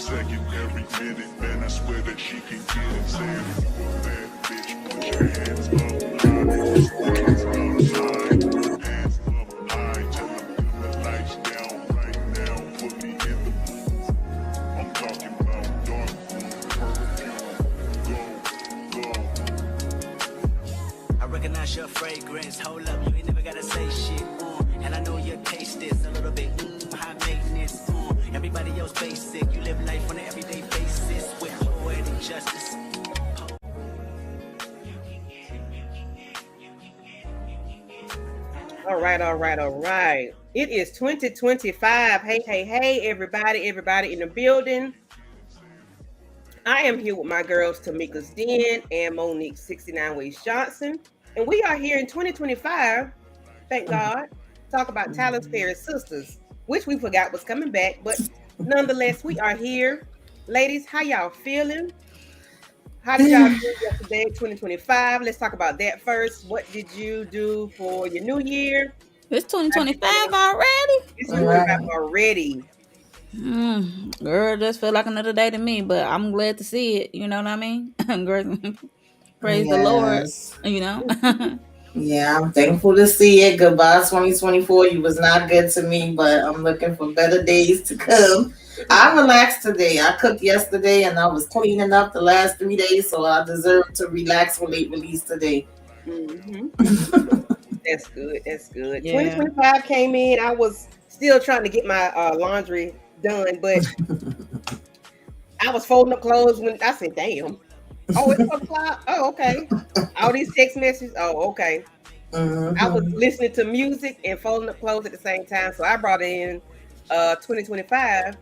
second, every minute, man, I swear that she can get it. Saying, bad bitch, put your hands up high. Hands up high. Tell them dim the lights down right now. Put me in the mood. I'm talking about dark room, perfume. Go. I recognize your fragrance. Hold up, you ain't never gotta say shit. And I know your taste is a little bit high maintenance. Everybody else basic. You live life on an everyday basis with poetic justice. All right. It is 2025. Hey, everybody in the building. I am here with my girls, Tamika's Den and Monique 69 Ways Johnson. And we are here in 2025, thank God, talk about Tyler's Perry Sistas, which we forgot was coming back. But nonetheless, we are here. Ladies, how y'all feeling? How did y'all do yesterday, 2025? Let's talk about that first. What did you do for your new year? It's 2025 already? It's 2025 already. Girl, just feel like another day to me, but I'm glad to see it. You know what I mean? Praise the Lord. You know? Yeah, I'm thankful to see it. Goodbye, 2024. You was not good to me, but I'm looking for better days to come. I relaxed today. I cooked yesterday and I was cleaning up the last 3 days, so I deserve to relax for late release today. Mm-hmm. That's good. Yeah. 2025 came in. I was still trying to get my laundry done, but I was folding up clothes when I said, damn. Oh, it's 12 o'clock. Oh, okay. All these text messages. Oh, okay. Mm-hmm. I was listening to music and folding up clothes at the same time. So I brought in 2025.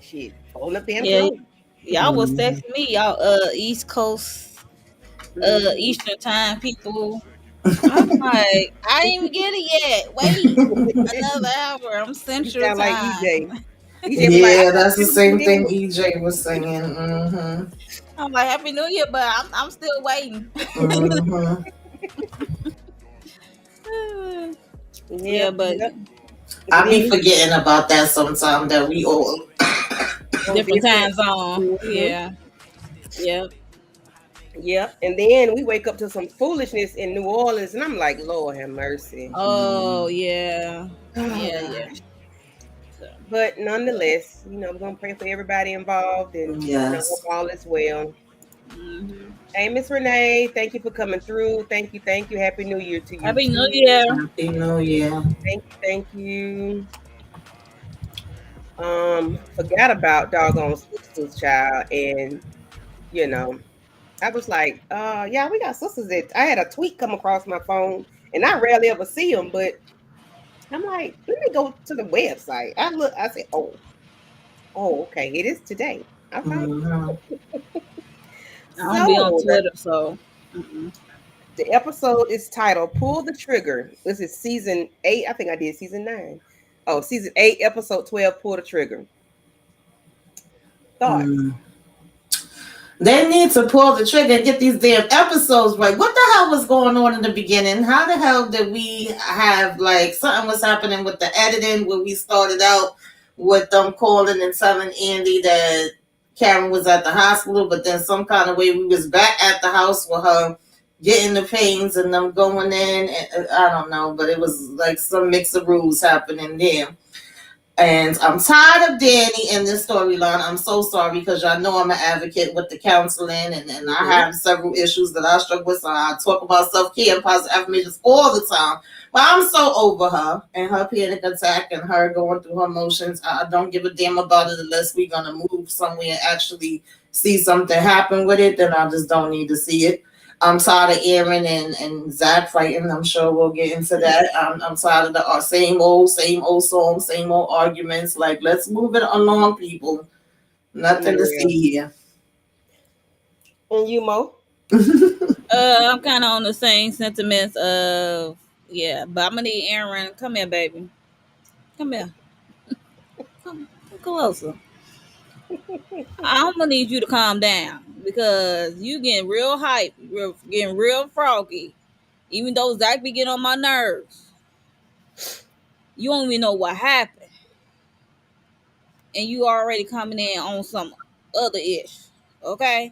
Shit, folding up damn clothes. Y'all was texting me, y'all East Coast, Eastern time people. I'm like, I didn't even get it yet. Wait another hour. I'm Central sound like time. EJ. Yeah, that's the same thing EJ was saying. Mm-hmm. I'm like, Happy New Year, but I'm still waiting. Mm-hmm. Yeah, but I be forgetting about that sometime that we all different time zone. Yeah. Yep. And then we wake up to some foolishness in New Orleans, and I'm like, Lord have mercy. Oh yeah. Yeah. But nonetheless, we're gonna pray for everybody involved, and hope all is well. Mm-hmm. Hey, Miss Renee, thank you for coming through. Thank you. Happy New Year to you. Happy New Year. Happy New Year. Thank you. Forgot about doggone Sistas, child, and I was like, yeah, we got sisters. I had a tweet come across my phone, and I rarely ever see them, but I'm like, let me go to the website. I said, oh, okay, it is today. Okay. Mm-hmm. I don't be on Twitter, so. The episode is titled "Pull the Trigger." This is season 8. I think I did season 9. Oh, season 8, episode 12. Pull the trigger. Thoughts? They need to pull the trigger and get these damn episodes right. What the hell was going on in the beginning? How the hell did we have something was happening with the editing where we started out with them calling and telling Andy that Karen was at the hospital, but then some kind of way we was back at the house with her getting the pains and them going in. And I don't know, but it was like some mix of rules happening there. And I'm tired of Danny in this storyline. I'm so sorry because y'all know I'm an advocate with the counseling and I have several issues that I struggle with. So I talk about self-care and positive affirmations all the time. But I'm so over her and her panic attack and her going through her emotions. I don't give a damn about it unless we're going to move somewhere and actually see something happen with it. Then I just don't need to see it. I'm tired of Aaron and Zach fighting. I'm sure we'll get into that. I'm tired of the same old songs, same old arguments. Like, let's move it along, people. Nothing to see here. And you, Mo? I'm kind of on the same sentiments of, but I'm going to need Aaron. Come here, baby. Come here. Come closer. I'm going to need you to calm down because you getting real hype, getting real froggy. Even though Zach be getting on my nerves. You don't even know what happened. and you already coming in on some other ish. Okay,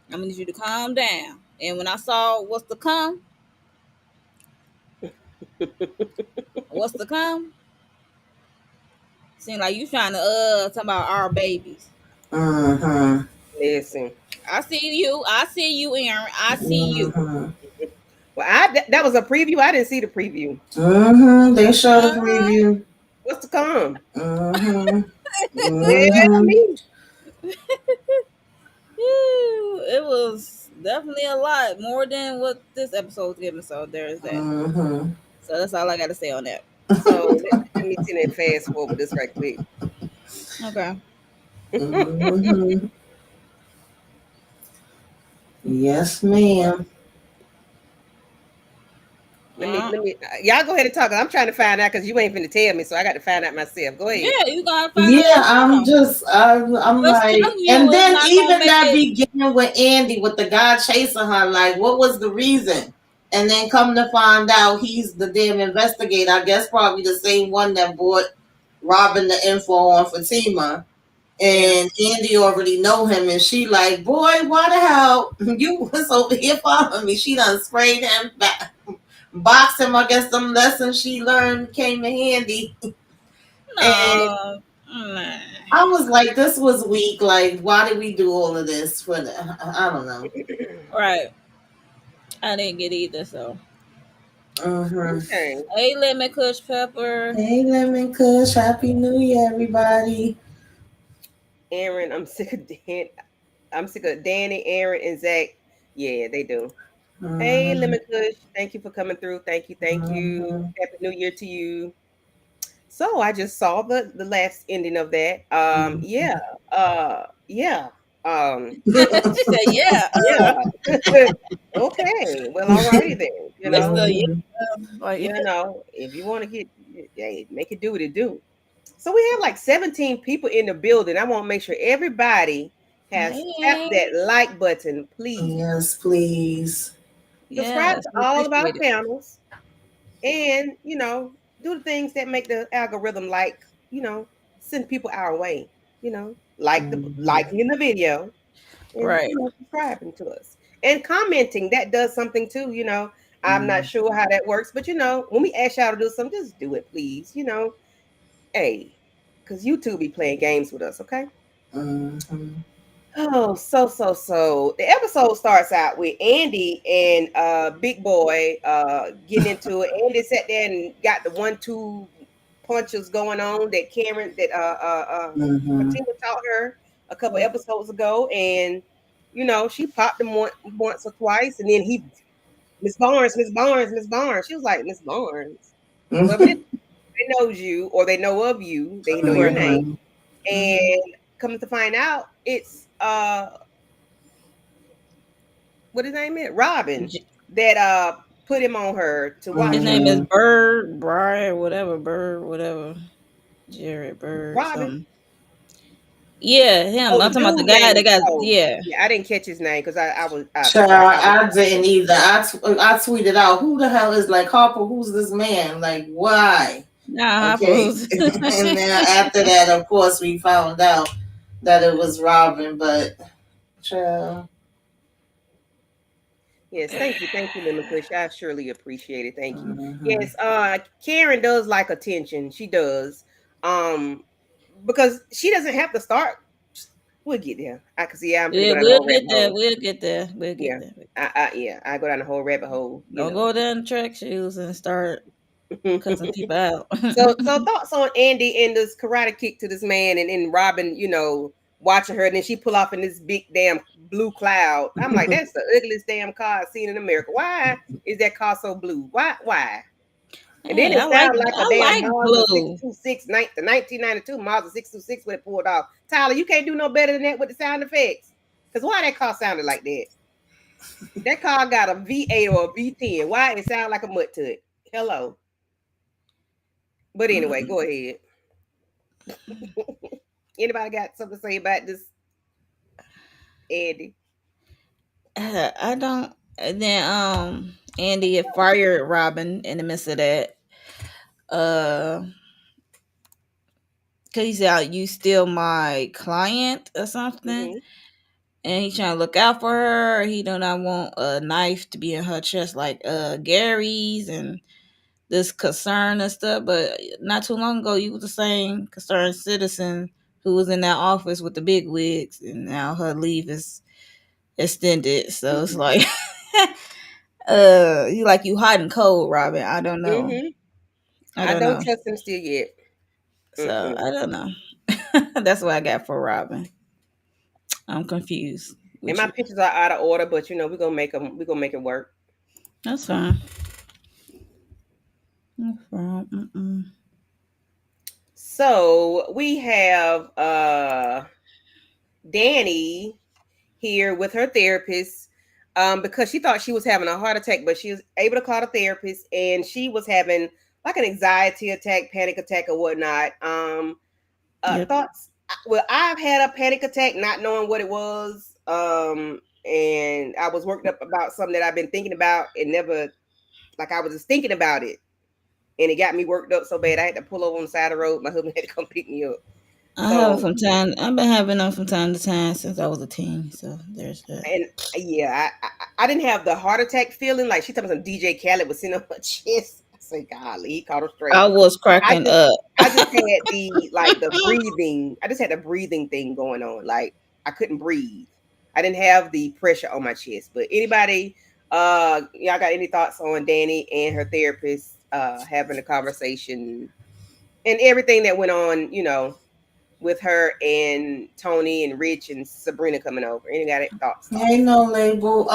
I'm gonna need you to calm down. And when I saw what's to come, seemed like you trying to talk about our babies. Mm-hmm. Listen. I see you, Aaron. I see you. Mm-hmm. Well, that was a preview. I didn't see the preview. Mm-hmm. They showed a Uh-huh. preview. What's to come? Mm-hmm. Tell Mm-hmm. me. It was definitely a lot more than what this episode's giving. So there's that. Mm-hmm. So that's all I got to say on that. So let me see that fast forward this right quick. Okay. Mm-hmm. Yes, ma'am. Uh, Let me y'all go ahead and talk. I'm trying to find out because you ain't finna tell me, so I got to find out myself. Go ahead. yeah, you gotta find out Yeah, yourself. I'm Just like, telling you, and it's then not gonna even make that it. beginning with Andy, with the guy chasing her, like, what was the reason? And then come to find out he's the damn investigator. I guess probably the same one that brought Robin the info on Fatima. Yeah. And Andy already know him, and she like, boy, why the hell you was over here following me? She done sprayed him back, boxed him. I guess some lessons she learned came in handy. And No, nah. I was like, this was weak. Like, why did we do all of this for the? I don't know. Right. I didn't get either. So, Mm-hmm. Okay. hey, lemon kush pepper. Hey, Lemon Kush, Happy New Year, everybody. Aaron, I'm sick of Danny, Aaron, and Zach. Yeah, they do. Hey, Mm-hmm. Lemon Kush, thank you for coming through. Thank you, thank you. Mm-hmm. Happy New Year to you. So I just saw the last ending of that. Yeah, yeah. She said, "Yeah, Yeah. Okay. Well, all righty then. Mister, yeah." Mm-hmm. Like, If you want to get, hey, make it do what it do. So we have like 17 people in the building. I want to make sure everybody has tapped hey, that like button, please. Yes, please. Subscribe yes, to we all of our appreciate it. channels and, do the things that make the algorithm send people our way, like the Mm-hmm. liking the video and, Right. subscribing to us. And commenting, that does something too, I'm not sure how that works, but when we ask y'all to do something, just do it, please. Hey, because YouTube be playing games with us, okay? Mm-hmm. Oh, so. The episode starts out with Andy and Big Boy getting into it. Andy sat there and got the 1-2 punches going on that Karen that Mm-hmm. Fatima taught her a couple episodes ago, and she popped him once or twice, and then he Miss Barnes, Miss Barnes, Miss Barnes. She was like, Miss Barnes. Well, if they knows you or they know of you, they know your name. Mm-hmm. And coming to find out, it's what his name is? Robin J- that put him on her to His watch name her. is Mm-hmm. Bird, Brian, whatever. Jared Bird, Robin? something. Yeah, him. Oh, I'm the talking about the dude guy name that is got, oh yeah. yeah, I didn't catch his name because I Child, forgot. I was I didn't either. I tweeted out, who the hell is like Harper? Who's this man? Like, why? Nah, Okay. Hopper's. And then after that, of course, we found out that it was Robin, but child. Yes, thank you, Lemon Kush. I surely appreciate it. Thank you. Mm-hmm. Yes, Karen does like attention. She does. Um, because she doesn't have to start. We'll get there. I can see. I'm gonna Yeah, go down the we'll whole get rabbit there. hole. We'll get there. We'll get Yeah, there. I go down the whole rabbit hole. Don't go down the track shoes and start cussing people out. So thoughts on Andy and this karate kick to this man, and then Robin, watching her, and then she pull off in this big damn blue cloud. I'm like, that's the ugliest damn car I've seen in America. Why is that car so blue? Why? And then Hey, it sounded like a I damn like Mazda blue. 626, the 1992 Mazda 626 when it pulled off. Tyler, you can't do no better than that with the sound effects. Because why that car sounded like that? That car got a V8 or a V10. Why it sound like a mutt to it? Hello. But anyway, Mm. go ahead. Anybody got something to say about this, Andy? I don't. And then Andy had fired Robin in the midst of that. Because he said, "You still my client or something." Mm-hmm. And he trying to look out for her. He do not want a knife to be in her chest like Gary's and this concern and stuff. But not too long ago, you was the same concerned citizen who was in that office with the big wigs, and now her leave is extended. So it's Mm-hmm. like, you like you hot and cold, Robin. I don't know. Mm-hmm. I I don't don't know. trust him still yet. So Mm-mm. I don't know. That's what I got for Robin. I'm confused And with my you. pictures are out of order, but we're gonna make them. We're gonna make it work. That's fine. That's fine. Mm-mm. So we have Danny here with her therapist because she thought she was having a heart attack, but she was able to call the therapist, and she was having like an anxiety attack, panic attack, or whatnot. Yep. Thoughts. Well, I've had a panic attack, not knowing what it was, and I was worked up about something that I've been thinking about and never, like, I was just thinking about it, and it got me worked up so bad I had to pull over on the side of the road. My husband had to come pick me up. I have it So from time. I've been having them from time to time since I was a teen. So there's that. and yeah, I didn't have the heart attack feeling like she told me some DJ Khaled was sitting on her chest. I said, golly, he caught her I straight. was I cracking just up. I just had the breathing. I just had the breathing thing going on. Like I couldn't breathe. I didn't have the pressure on my chest. But anybody, y'all got any thoughts on Danny and her therapist having a conversation and everything that went on, with her and Tony and Rich and Sabrina coming over? Any got thoughts? Ain't no label.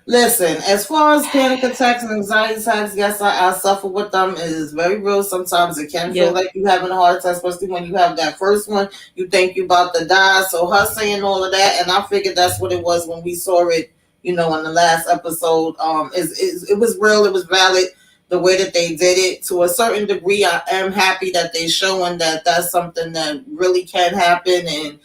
Listen, as far as panic attacks and anxiety attacks, yes, I suffer with them. It is very real. Sometimes it can feel Yep. like you having a heart attack, especially when you have that first one. You think you about to die. So her saying all of that, and I figured that's what it was when we saw it, in the last episode. Is it was real. It was valid. The way that they did it, to a certain degree, I am happy that they showing that that's something that really can happen. And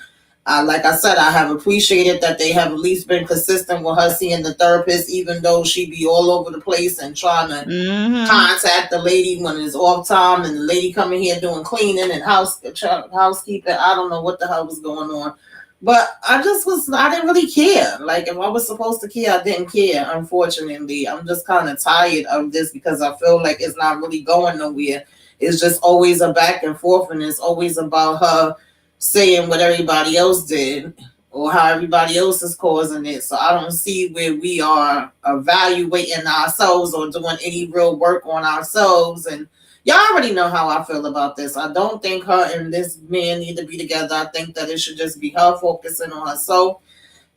like I said, I have appreciated that they have at least been consistent with her seeing the therapist, even though she be all over the place and trying to Mm-hmm. contact the lady when it's off time, and the lady coming here doing cleaning and housekeeping. I don't know what the hell was going on, but I didn't really care. Like if I was supposed to care, I didn't care. Unfortunately, I'm just kind of tired of this because I feel like it's not really going nowhere. It's just always a back and forth, and it's always about her saying what everybody else did or how everybody else is causing it. So I don't see where we are evaluating ourselves or doing any real work on ourselves. And y'all already know how I feel about this. I don't think her and this man need to be together. I think that it should just be her focusing on herself.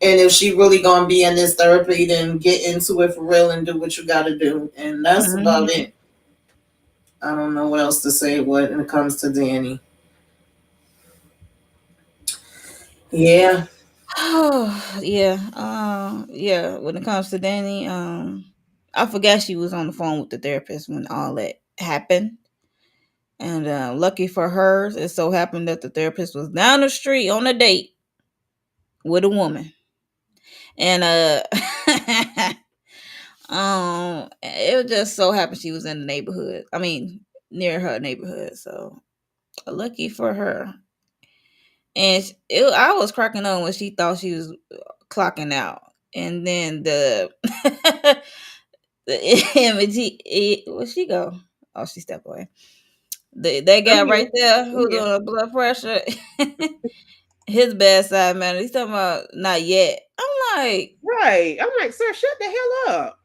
And if she really gonna be in this therapy, then get into it for real and do what you gotta do. And that's about Mm-hmm. it. I don't know what else to say when it comes to Danny. Yeah. Yeah. Yeah. When it comes to Danny, I forgot she was on the phone with the therapist when all that happened. And lucky for her, it so happened that the therapist was down the street on a date with a woman. And it just so happened she was in the neighborhood. I mean, near her neighborhood. So lucky for her. And I was cracking on when she thought she was clocking out, and then the image, where'd she go? Oh, she stepped away. That I'm guy right here. there I'm who here. doing blood pressure, his bedside manner. He's talking about not yet. I'm like, Right. I'm like, sir, shut the hell up.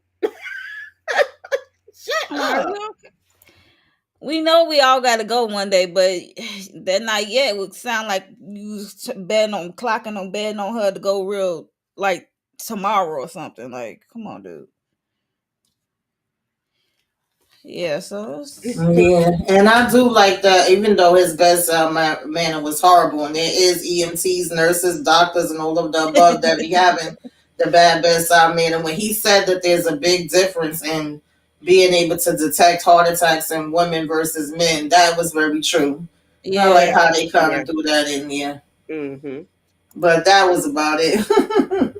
Shut I'm like, up. we know we all got to go one day, but that not yet would sound like you was betting on her to go real like tomorrow or something. Like, come on, dude. Yeah, so Yeah, and I do like that. Even though his bedside manner was horrible, and there is EMTs, nurses, doctors, and all of the above that be having the bad bedside manner. When he said that there's a big difference in being able to detect heart attacks in women versus men, that was very true. I like yeah, how they kind Yeah. of do that in there, Mm-hmm. but that was about it.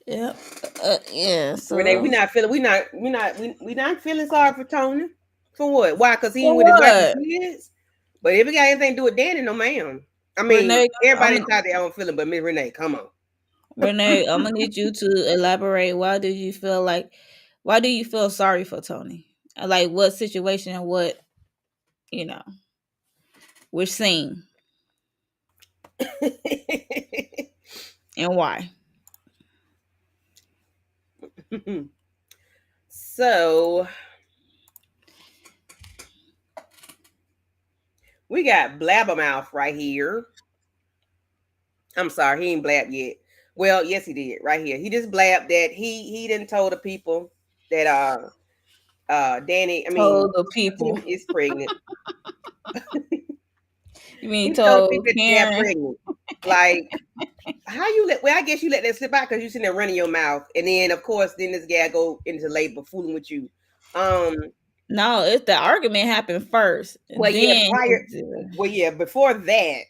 yeah, yeah. Renee, So we not feeling sorry for Tony. For what? Why? Because he For ain't with his wife and what? kids? But if it got anything to do with Danny, no ma'am. I mean, Renee, everybody entitled to their own feeling, but Miss Renee, come on. I'm gonna need you to elaborate. Why do you feel sorry for Tony? Like what situation and what, you know, which scene and why? So we got Blabbermouth right here. I'm sorry, he ain't blabbed yet. Well, yes, he did right here. He just blabbed that he didn't told the people that Danny, I mean Told the people. Fatima is pregnant. You mean He told the people told that they're Karen? pregnant. Like, how you let? Well, I guess you let that slip out because you sitting there running your mouth, and then of course, then this guy go into labor fooling with you. Um, No, it's the argument happened first. well, yeah, Then before that,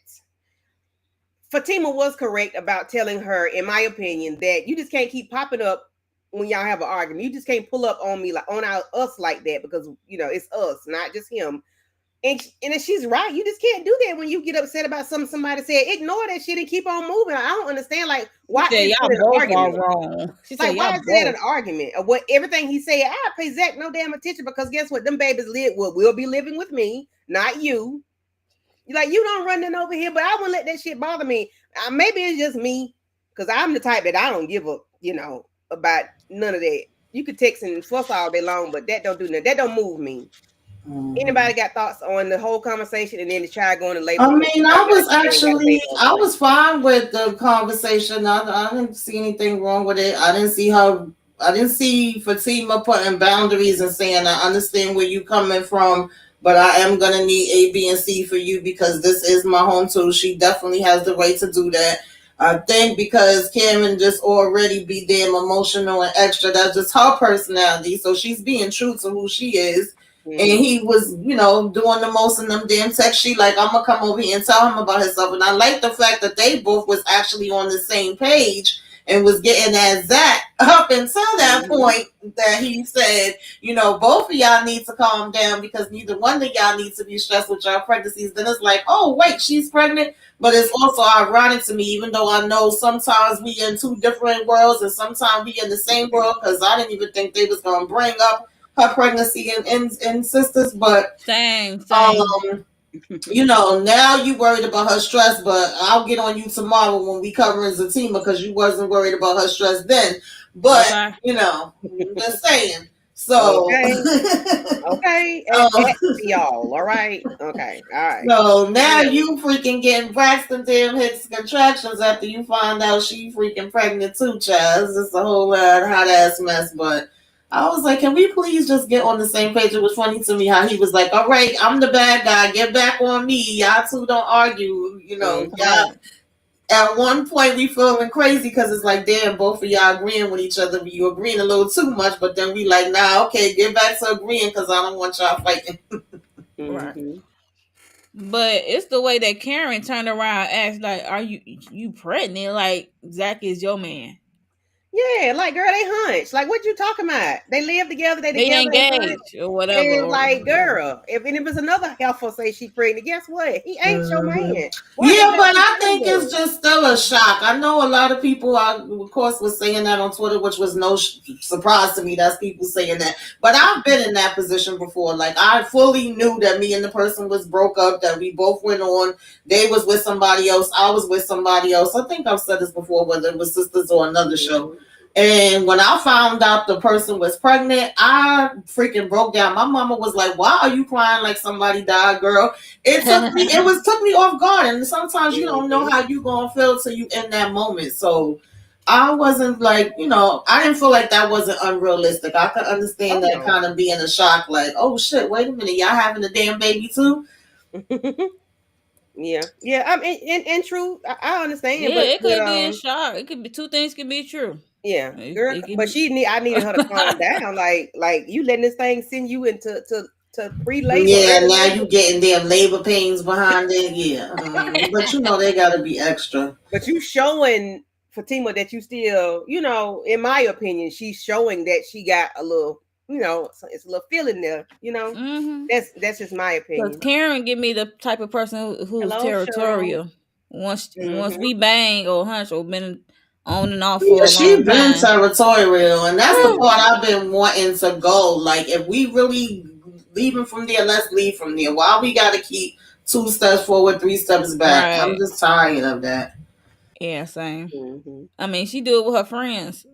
Fatima was correct about telling her, in my opinion, that you just can't keep popping up when y'all have an argument. You just can't pull up on me like us like that because it's us, not just him. And she's right. You just can't do that when you get upset about something somebody said. Ignore that shit and keep on moving. I don't understand. Like, why she said is it y'all an both are argument? wrong. She said Like, why y'all is that both. an argument? Of what everything he said, I pay Zach no damn attention because guess what? Them babies will be living with me, not you. Like, you don't run them over here, but I wouldn't let that shit bother me. Maybe it's just me because I'm the type that I don't give a about none of that. You could text and fuss all day long, but that don't do nothing. That don't move me. Anybody got thoughts on the whole conversation and then the child going to labor? I mean, I I was fine with the conversation. I didn't see anything wrong with it. I didn't see Fatima putting boundaries and saying, I understand where you coming from, but I am going to need A, B, and C for you because this is my home too. She definitely has the right to do that. I think because Cameron just already be damn emotional and extra. That's just her personality. So she's being true to who she is. And he was, doing the most in them damn text. She like, I'm gonna come over here and tell him about himself. And I like the fact that they both was actually on the same page and was getting at Zach up until that point that he said, both of y'all need to calm down because neither one of y'all needs to be stressed with your pregnancies. Then it's like, oh wait, she's pregnant. But it's also ironic to me, even though I know sometimes we in two different worlds and sometimes we in the same world, because I didn't even think they was gonna bring up her pregnancy in Sistas, but Same. now you worried about her stress, but I'll get on you tomorrow when we covering Zatima because you wasn't worried about her stress then. But Okay. just saying. So okay. Y'all, all right. Okay, all right. So now you freaking getting Braxton damn hits contractions after you find out she freaking pregnant too, child. It's a whole hot ass mess, but I was like, can we please just get on the same page? It was funny to me how he was like, all right, I'm the bad guy. Get back on me. Y'all two don't argue. Y'all, at one point we feeling crazy because it's like, damn, both of y'all agreeing with each other. You agreeing a little too much, but then we like, nah, okay, get back to agreeing because I don't want y'all fighting. Right. But it's the way that Karen turned around and asked, like, are you pregnant? Like, Zach is your man. Yeah, like, girl, they hunch. Like, what you talking about? They live together, they together, engaged or whatever. And like, girl, if it was another helpful say she pregnant, guess what? He ain't your man. But I think it's just still a shock. I know a lot of people, of course, was saying that on Twitter, which was no surprise to me. That's people saying that. But I've been in that position before. Like, I fully knew that me and the person was broke up, that we both went on. They was with somebody else. I was with somebody else. I think I've said this before, whether it was Sistas or another show. And when I found out the person was pregnant, I freaking broke down. My mama was like, "Why are you crying like somebody died, girl?" It took me off guard. And sometimes you don't know how you gonna feel till you in that moment. So I wasn't like, I didn't feel like that wasn't unrealistic. I could understand that kind of being a shock, like, oh shit, wait a minute, y'all having a damn baby too? Yeah. I mean, in truth, I understand. Yeah, it could be a shock. It could be two things could be true. Yeah, girl, but I needed her to calm down. Like you letting this thing send you into to pre-labor. Yeah, now you getting them labor pains behind it. Yeah, but they got to be extra. But you showing Fatima that you still, in my opinion, she's showing that she got a little so it's a little feeling there. Mm-hmm. That's just my Because opinion. Karen give me the type of person who's Hello, Cheryl. territorial. Once Hmm. we bang or hunch or been on and off Yeah, for a she long been time. territorial, and that's the Whew. part I've been wanting to go. Like, if we really leaving from there, let's leave from there. Why we got to keep 2 steps forward, 3 steps back? I'm Right. just tired of that. Yeah, same. Hmm. I mean, she do it with her friends.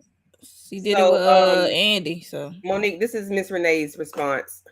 She did it with So, Andy. So Monique, this is Miss Renee's response.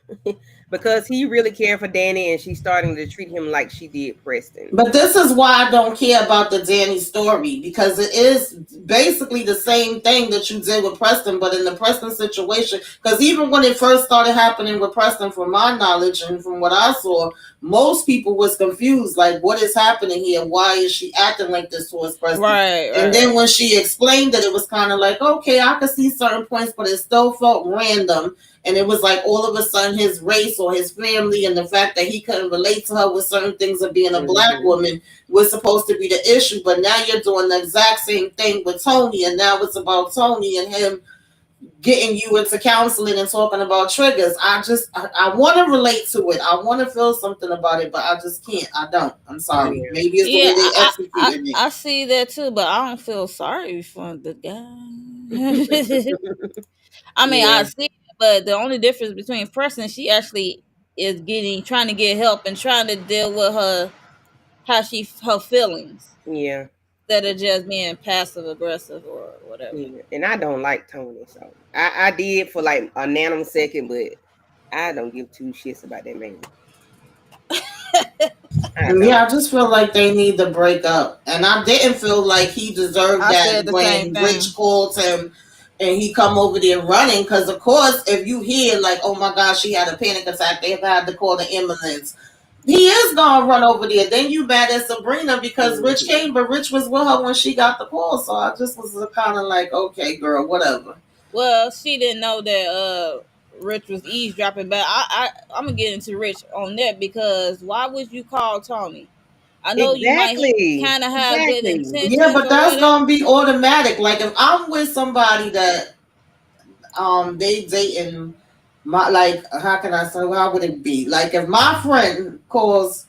Because he really cared for Danny, and she's starting to treat him like she did Preston. But this is why I don't care about the Danny story, because it is basically the same thing that you did with Preston, but in the Preston situation, because even when it first started happening with Preston, from my knowledge and from what I saw, most people was confused, like, what is happening here? Why is she acting like this towards Preston? right, And then right. when she explained it, it was kind of like, okay, I could see certain points, but it still felt random. And it was like all of a sudden his race or his family and the fact that he couldn't relate to her with certain things of being a black Hmm. woman was supposed to be the issue. But now you're doing the exact same thing with Tony, and now it's about Tony and him getting you into counseling and talking about triggers. I want to relate to it. I want to feel something about it, but I just can't. I don't. I'm sorry. Yeah. Maybe it's the Yeah, way they executing it. I see that too, but I don't feel sorry for the guy. I mean, I Yeah. see it, but the only difference between Preston, she actually is trying to get help and trying to deal with her feelings Yeah. instead of just being passive aggressive or whatever. Yeah. And I don't like Tony, so I did for like a nanosecond, but I don't give two shits about that man. I Yeah, don't. I just feel like they need to break up. And I didn't feel like he deserved I that said the same when Rich thing. called him and he come over there running. Because, of course, if you hear, like, oh my gosh, she had a panic attack, they had to call the ambulance. He is going to run over there. Then you mad at Sabrina because Rich Hmm. came, but Rich was with her when she got the call. So I just was kind of like, okay, girl, whatever. Well, she didn't know that Rich was eavesdropping, but I'm gonna get into Rich on that because why would you call Tony? I know you might Exactly. kind of have good Exactly. Yeah, intentions but or that's whatever. going to be automatic. Like, if I'm with somebody that they dating, my, like, how can I say, how would it be like if my friend calls,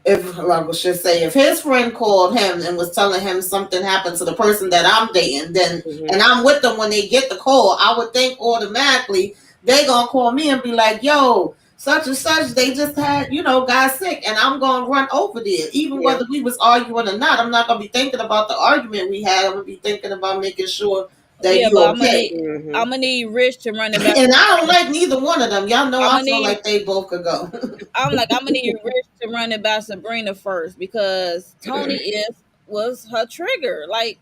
if I should say, if his friend called him and was telling him something happened to the person that I'm dating, then, Hmm. and I'm with them when they get the call, I would think automatically they gonna call me and be like, yo, such and such, they just had, got sick, and I'm gonna run over there, even Yeah. whether we was arguing or not. I'm not gonna be thinking about the argument we had. I'm gonna be thinking about making sure that Yeah, you but okay. Hmm. I'm gonna need Rich to run it back. And I don't like neither one of them. Y'all know I'm I gonna feel need like they both could go. I'm gonna need Rich to run it by Sabrina first because Tony was her trigger. Like,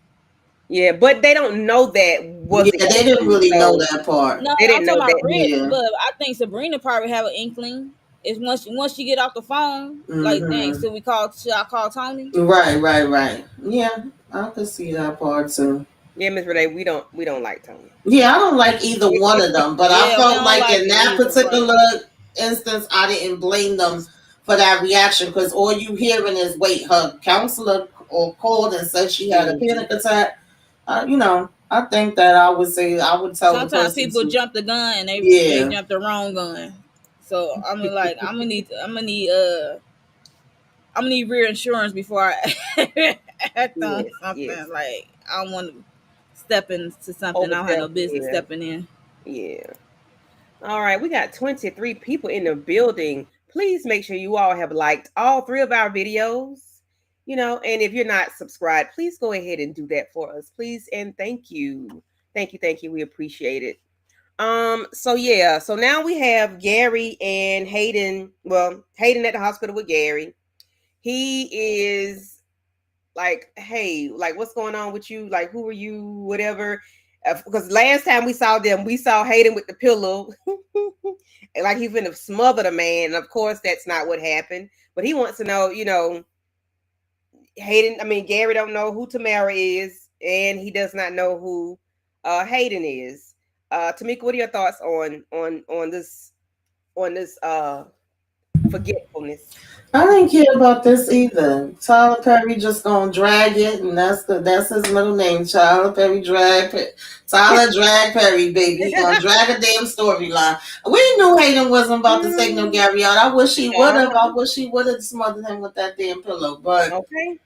Yeah, but they don't know that wasn't Yeah, they gonna didn't be. really know So that part. no, they I'm didn't know talking about that. Rich, Yeah. but I think Sabrina probably have an inkling. Is once she get off the phone, like, dang, Mm-hmm. should I call Tony? Right, right, right. Yeah, I could see that part too. Yeah, Miss Renee, we don't like Tony. Yeah, I don't like either one of them, but I Yeah, we felt don't like like in him that either, but particular instance, I didn't blame them for that reaction, because all you hearing is, wait, her counselor or called and said she had a Hmm. panic attack. I think that I would say I would tell the sometimes person people to, jump the gun and they yeah. jump the wrong gun. So I'm gonna need real insurance before I act on Yes, something. yes. Like, I don't want to step into something I don't have Overstep. no business Yeah, stepping in. yeah. All right, we got 23 people in the building. Please make sure you all have liked all three of our videos. And if you're not subscribed, please go ahead and do that for us, please. And thank you. Thank you. We appreciate it. So yeah, so now we have Gary and Hayden. Well, Hayden at the hospital with Gary. He is like, hey, like, what's going on with you? Like, who are you? Whatever. Because last time we saw them, we saw Hayden with the pillow, and like he's gonna smother the man. And of course, that's not what happened. But he wants to know, Hayden. I mean, Gary don't know who Tamara is, and he does not know who Hayden is. Tamika, what are your thoughts on this forgetfulness. I didn't care about this either. Tyler Perry just gonna drag it, and that's his middle name. Tyler Drag Perry, baby. He gonna drag a damn storyline. We knew Hayden wasn't about to take no Mm, Gary out. I wish he would have. I uh-huh. wish he would have smothered him with that damn pillow. But Okay.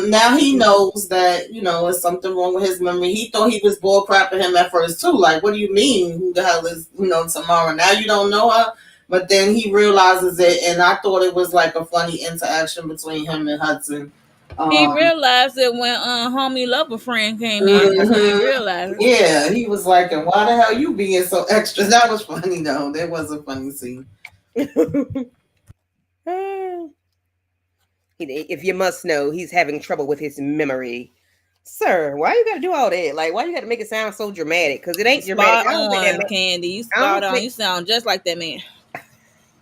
now he knows that it's something wrong with his memory. He thought he was bull crapping him at first too. Like, what do you mean? Who the hell is Tamara? Now you don't know her. But then he realizes it, and I thought it was like a funny interaction between him and Hudson. He Um, realized it when homie lover friend came in. That's when he mhm. realized it. Yeah, he was like, and why the hell you being so extra? That was funny though. That was a funny scene. If you must know, he's having trouble with his memory. Sir, why you gotta do all that? Like, why you gotta make it sound so dramatic? Because it ain't dramatic. Spot I don't think that on, man. Candy. You I spot don't on. think. You sound just like that man.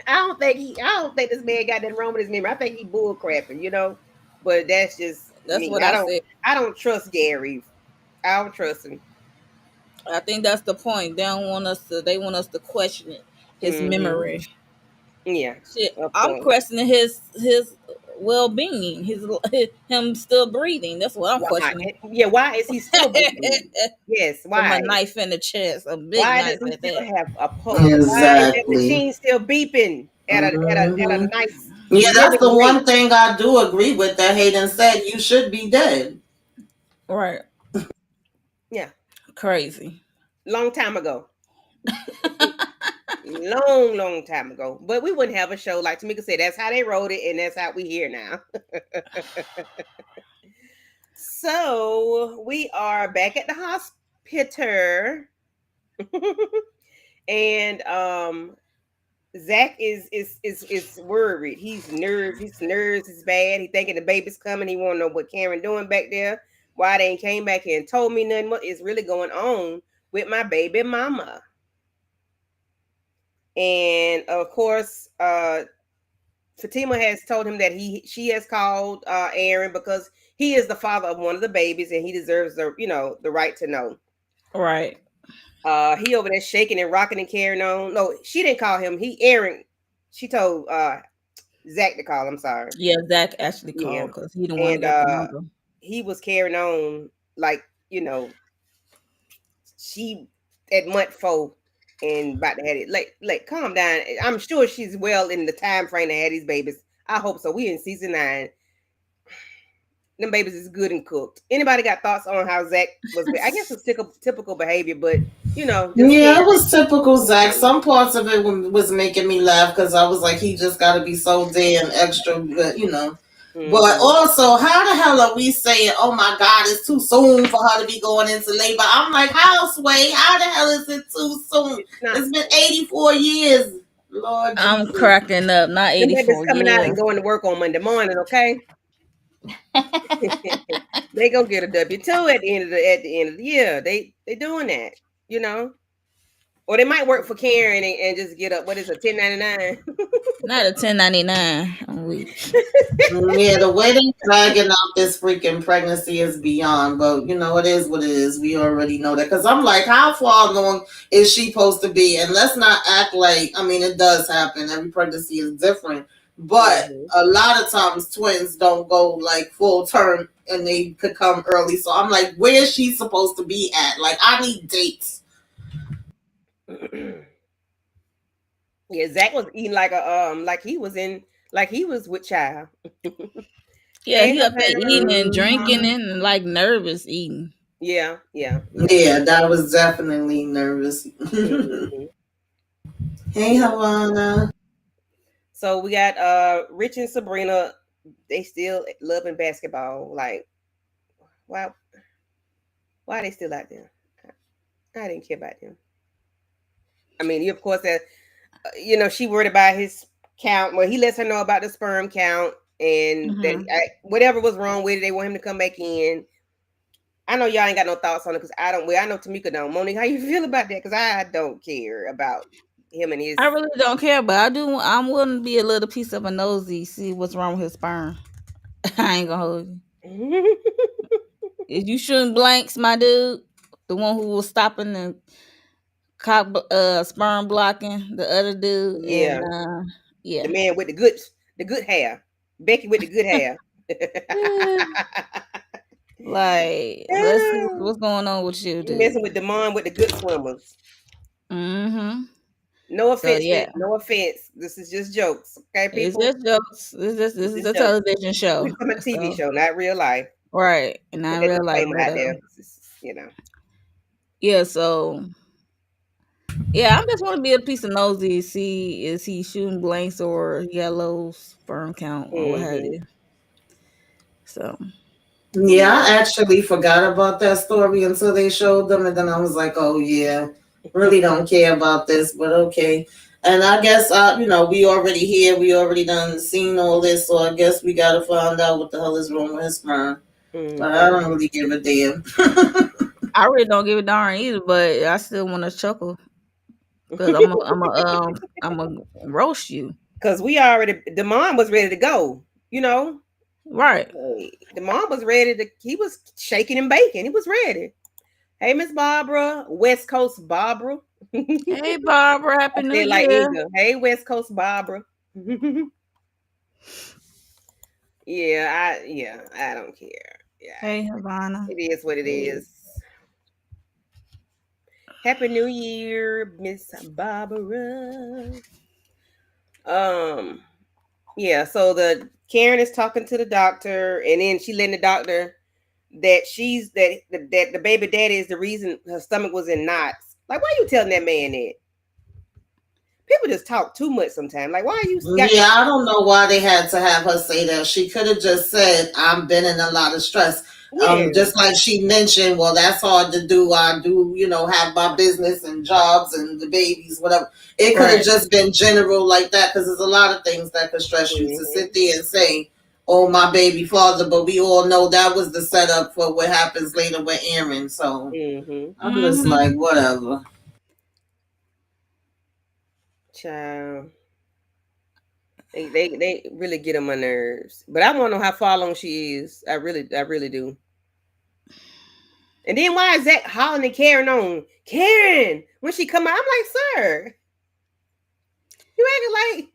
I don't think this man got that wrong with his memory. I think he bull crapping, But that's just That's me. what I said. I don't trust Gary. I don't trust him. I think that's the point. They don't want us to. They want us to question it, his Hmm. memory. Yeah, Shit, a I'm point. questioning his well being, him still breathing. That's what I'm Why? questioning. Yeah, why is he still breathing? Yes, From a why? knife in the chest, a big Why does knife he at still that. have a pulse? Why is that Exactly. machine still beeping at a Hmm. nice Yeah, that's living the rate? one thing I do agree with that Hayden said. You should be dead. Right, Yeah, crazy. long time ago. Long, long time ago. But we wouldn't have a show like Tamika said. That's how they wrote it, and that's how we here now. So we are back at the hospital, and Zach is worried. He's nervous. His nerves is bad. He thinking the baby's coming. He want to know what Karen doing back there. Why they ain't came back here and told me nothing. What is really going on with my baby mama? And of course, Fatima has told him that she has called Aaron because he is the father of one of the babies and he deserves the right to know. Right. He over there shaking and rocking and carrying on. No, she didn't call him. Aaron. She told Zach to call. I'm sorry. Yeah, Zach actually Yeah, called because he didn't want to and get the number. he was carrying on like she at month 4 and about to have it. Like, calm down. I'm sure she's well in the time frame to have these babies. I hope so. We in season 9. Them babies is good and cooked. Anybody got thoughts on how Zach was? I guess it's typical behavior, but just Yeah, it caring. was typical Zach. Some parts of it was making me laugh because I was like, he just got to be so damn extra, but. But Hmm. also, how the hell are we saying, oh my God, it's too soon for her to be going into labor? I'm like, how, Sway? How the hell is it too soon? It's not. It's been 84 years. Lord I'm Jesus. cracking up. Not Them babies 84 coming out years. and going to work on Monday morning. Okay, they gonna get a W-2 at the end of the year. They doing that, you know. Or they might work for Karen and just get up. What is it, 1099? Not a 1099 a week. Yeah, the way they dragging out this freaking pregnancy is beyond. But it is what it is. We already know that. Because I'm like, how far along is she supposed to be? And let's not act like. I mean, it does happen. Every pregnancy is different. But Hmm. a lot of times twins don't go like full term and they could come early. So I'm like, where is she supposed to be at? Like, I need dates. Yeah, Zach was eating like he was with child. Yeah, Hey, he up there eating and drinking Mhm. and like nervous eating. yeah, yeah, yeah. Yeah, that was definitely nervous. Hmm. Hey, Yeah. Havana. So we got Rich and Sabrina. They still loving basketball. Like, why? Why are they still out there? I didn't care about them. I mean, of course, that she worried about his count. Well, he lets her know about the sperm count and that Hmm. whatever was wrong with it, they want him to come back in. I know y'all ain't got no thoughts on it because I don't. Well, I know Tamika don't. Monique, how you feel about that? Because I don't care about him and I his. really don't care, but I do. I'm willing to be a little piece of a nosy, see what's wrong with his sperm. I ain't gonna hold you. If you shooting blanks, my dude, the one who was stopping the sperm blocking the other dude, and Yeah. The Yeah. man with the good hair. Becky with the good hair. Eh, like, let's see what's going on with you, You dude. messing with Demond with the good swimmers. Mm-hmm. No So offense, yeah, no offense. This is just jokes, okay, it's people? just jokes. This It's is just a jokes. television We show. from a TV So show, not real life. right, and Put I that realize disclaimer out there. whatever. You know. Yeah. So yeah, I just want to be a piece of nosy. See, is he shooting blanks or he got low sperm count or what have Hmm. you? So Yeah, I actually forgot about that story until they showed them, and then I was like, "Oh yeah, really don't care about this, but okay." And I guess we already here, we already done seen all this, so I guess we gotta find out what the hell is wrong with his sperm. But I Hmm. don't really give a damn. I really don't give a darn either, but I still want to chuckle because I'm a roast you. Cause we already the mom was ready to go. You know, Right. the mom was ready to. He was shaking and baking. He was ready. Hey, Miss Barbara, West Coast Barbara. I Hey, Barbara. Happy New said like Year. Eagle. Hey, West Coast Barbara. I don't care. Yeah, Hey, Havana. it is what it is. Happy New Year, Miss Barbara. Um, yeah, so the Karen is talking to the doctor, and then she letting the doctor that that the baby daddy is the reason her stomach was in knots. Like, why are you telling that man that? People just talk too much sometimes. Like, why you got Yeah, I don't know why they had to have her say that. She could have just said, "I've been in a lot of stress." yeah, Just like she mentioned, well, that's hard to do. I do, have my business and jobs and the babies, whatever. It could have Right. just been general like that because there's a lot of things that could stress you to hmm sit there and say, "Oh, my baby father," but we all know that was the setup for what happens later with Aaron. So hmm I'm just like, Mm-hmm. whatever. child. They really get on my nerves. But I want to know how far along she is. I really do. And then why is that hollering and Karen on Karen when she come out? I'm like, sir, you acting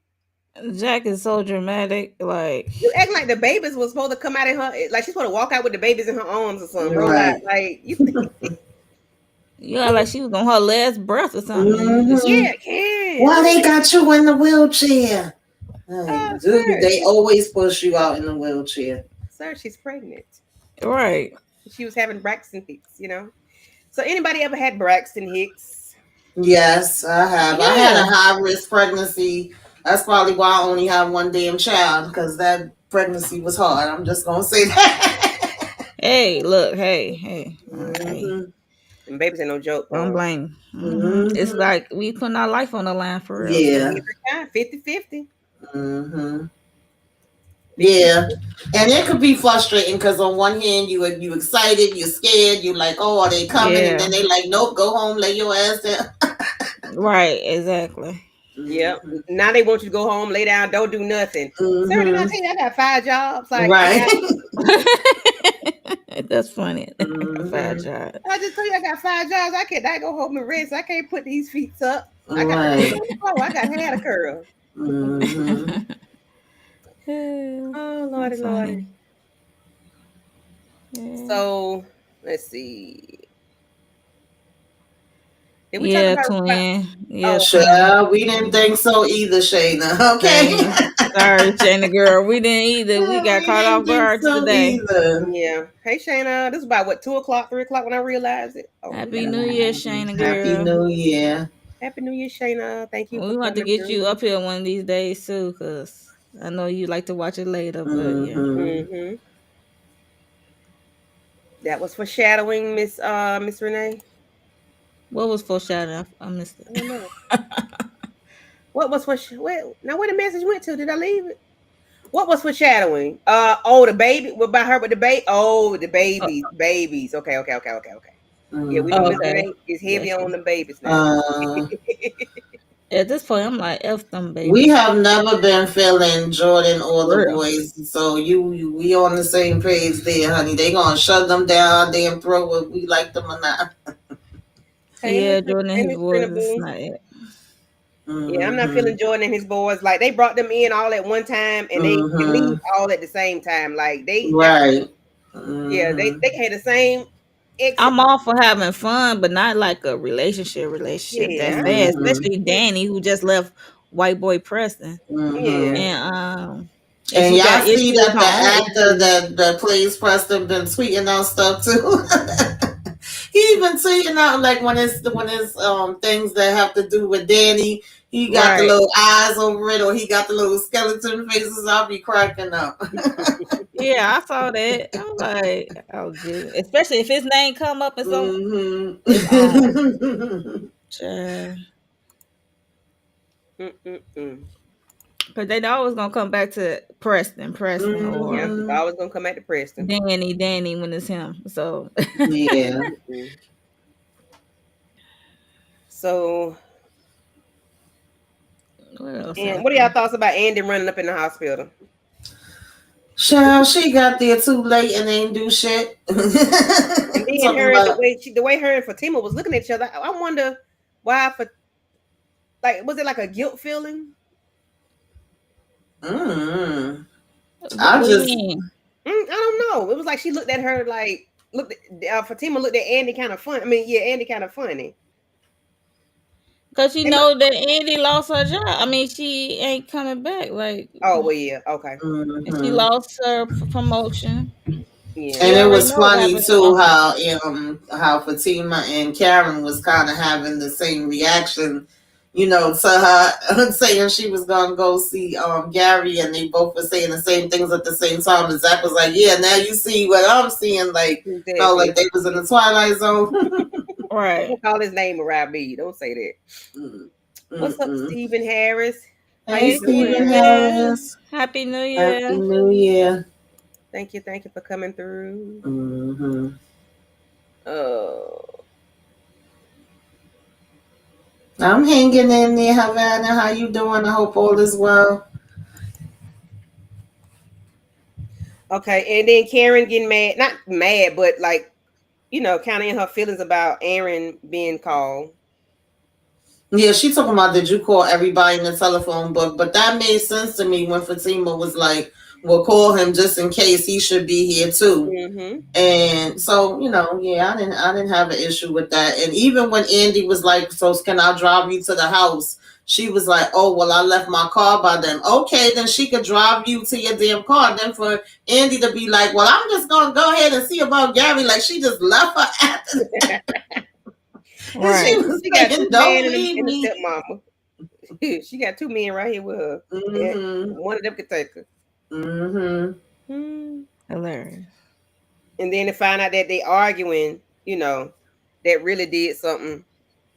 like Jack is so dramatic. Like, you acting like the babies was supposed to come out in her like she's supposed to walk out with the babies in her arms or something. Roll out Right. like you. you got like she was on her last breath or something. And you just, Hmm. Yeah, Karen. Why they got you in the wheelchair? Like, dude, Sir, they always push you out in the wheelchair. she's pregnant. right. She was having Braxton Hicks. So anybody ever had Braxton Hicks? Yes, I have. I had Yeah. a high risk pregnancy. That's probably why I only have one damn child because that pregnancy was hard. I'm just gonna say that. Hey, look. Hey. Hey. Hmm. And babies ain't no joke, Don't boy. blame. It's Hmm. like we putting our life on the line for real. So Yeah. Every time, 50-50. Hmm. 50. Yeah, and it could be frustrating because on one hand you excited, you're scared, you like, oh, are they coming? And yeah. then they like, nope, go home, lay your ass down. Right. Exactly. Yep. Hmm. Now they want you to go home, lay down, don't do nothing. Sir, did I Hmm. tell you I got 5 jobs? Like I Right. got That's funny. Fat Hmm. child. I just told you I got 5 jobs. I can't I go home and rest. I can't put these feet up. I got to rest Right. on the floor. I got hair to curl. Hmm. Yeah, Oh Lordy that's Lordy. funny. Yeah. So let's see. Did we talk Yeah, about twin. Yeah, oh twin. Sure, we didn't think so either, Shayna. Okay. Shayna. Sorry, Shayna girl. We didn't either. We got We caught didn't off think guard so today. either. yeah. Hey Shayna, this is about what 2 o'clock, 3 o'clock when I realized it. Oh, we Happy got New Year, Shayna Happy girl. New Year. Happy New Year, Shayna. Thank you for We want to coming get you through. up here one of these days too, cause I know you like to watch it later. But yeah, Hmm. Mm-hmm. That was foreshadowing, Miss Renee. what was foreshadowing? I missed I it. don't know. What was for now where the message went to? Did I leave it? What was foreshadowing? The baby. What about her with the baby? Oh, the Oh, babies. Okay. Yeah, we know Miss Hmm. okay, Renee is heavy gotcha. on the babies now. Uh, At this point, I'm like, F them we babies. have never been feeling Jordan or the For real. boys, so we on the same page there, honey. They gonna shut them down our damn throat whether we like them or not. Hey, Miss Yeah, Jordan and Hey, his Miss boys Rena is Boo. not it. Yeah, I'm not feeling Jordan and his boys. Like they brought them in all at one time and they can leave Mm-hmm. all at the same time. Like that's Right. yeah, Mm-hmm. they had the same exit. I'm all for having fun, but not like a relationship that Yeah, fast. Mm-hmm. Especially Danny, who just left white boy Preston, yeah. Mm-hmm. and And she got y'all issues, see that the her own actor issues. that plays Preston been tweeting out stuff too. He been tweeting out like when it's things that have to do with Danny. He got the Right. little eyes over it, or he got the little skeleton faces. I'll be cracking up. Yeah, I saw that. I'm like, oh good. Especially if his name come up and so Mm-hmm. it's on. Child. Mm-mm-mm. Cause they always gonna come back to Preston, Yeah, or it's Mm-hmm. always gonna come back to Preston. Danny when it's him. So Yeah. Mm. So, what else and what are y'all happened? thoughts about Andy running up in the hospital? Child, she got there too late and ain't do shit. And then Talking her, about the way her and Fatima was looking at each other, I wonder why. For like, was it like a guilt feeling? mm, I What do you just mean? I don't know. It was like she looked at her like Fatima looked at Andy kind of fun. I mean, yeah, Andy kind of funny. Cause you And know that Andy lost her job. I mean, she ain't coming back. Like, oh well, yeah, okay, and she mm-hmm. lost her promotion. yeah, We And it already was know what funny happened to too Uncle. how Fatima and Karen was kind of having the same reaction, to her saying she was gonna go see Gary, and they both were saying the same things at the same time. And Zach was like, "Yeah, now you see what I'm seeing, like how like exactly. they was in the Twilight Zone." Right. Don't call his name around me. Don't say that. Mm, What's up, mm-mm. Stephen Harris? How Hey, you Hey, Stephen doing? Steven. Harris. Happy New Happy Year. New Year. Thank you for coming through. Hmm. Oh, I'm hanging in there, Havana. How you doing? I hope all is well. okay. And then Karen getting mad, not mad, but like kind of in her feelings about Aaron being called. Yeah, she talking about did you call everybody in the telephone book? But that made sense to me when Fatima was like, "We'll call him just in case he should be here too." Mm-hmm. And so, yeah, I didn't have an issue with that. And even when Andy was like, "So can I drive you to the house?" She was like, "Oh, well, I left my car by them." Okay, then she could drive you to your damn car. Then for Andy to be like, "Well, I'm just gonna go ahead and see about Gary," like she just left her after that. And she Right. was She got saying, two men "Don't leave and a me." stepmama. She got two men right here with her. Yeah, Mm-hmm. one of them could take her. Mm-hmm. Hmm. Hilarious. And then to find out that they arguing, that really did something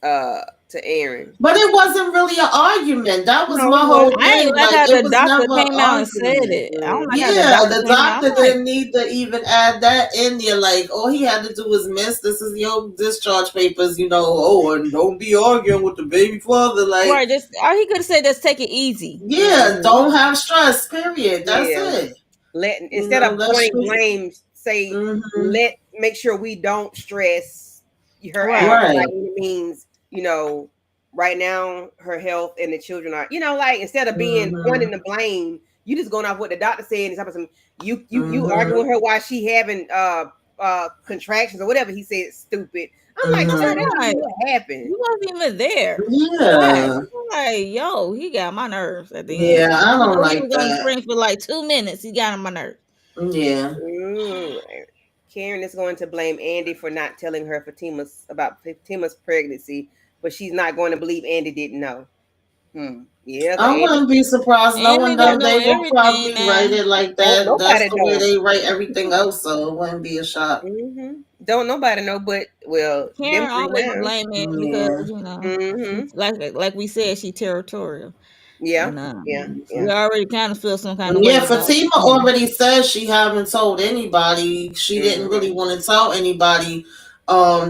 to Aaron. But it wasn't really an argument. That was No, my it whole wasn't. I thing. ain't like Like how it the was doctor never an came out and said argument. it. I don't like how the Yeah, doctor the came out. doctor I'm like, didn't need to even add that in there. Like, all he had to do was miss. This is your discharge papers. Oh, and don't be arguing with the baby father. Like, right, just all he could have said, just take it easy. yeah, Hmm. don't have stress. Period. That's Yeah. it. Instead of Let's pointing shoot. blames, say Mm-hmm. make sure we don't stress her out. Right. Like Right. it means, right now her health and the children are, like instead of being Mm-hmm. pointing the blame, you just going off what the doctor said and something. You arguing Mm-hmm. with her while she having contractions or whatever he said stupid. I'm like, sir, That's that Mm-hmm. don't right. mean what happened. You wasn't even there. Right. Yeah. I'm like, yo, he got my nerves at the Yeah, end. I Even don't though he like was on the that. screen for like 2 minutes, he got on my nerves. Yeah. Mm. Karen is going to blame Andy for not telling her Fatima's pregnancy, but she's not going to believe Andy didn't know. Yeah, 'cause I Andy, wouldn't be surprised knowing Andy don't that know they will everything, probably write man. it like don't that. That's nobody the way know. they write everything else, so it wouldn't be a shock. Don't nobody know, but well, them Karen three always now. blame it because Yeah. she, Mm-hmm. like we said, she territorial, Yeah, and yeah, we yeah, already kind of feel some kind of way Yeah, about. Fatima already said she haven't told anybody. She didn't mm-hmm. really want to tell anybody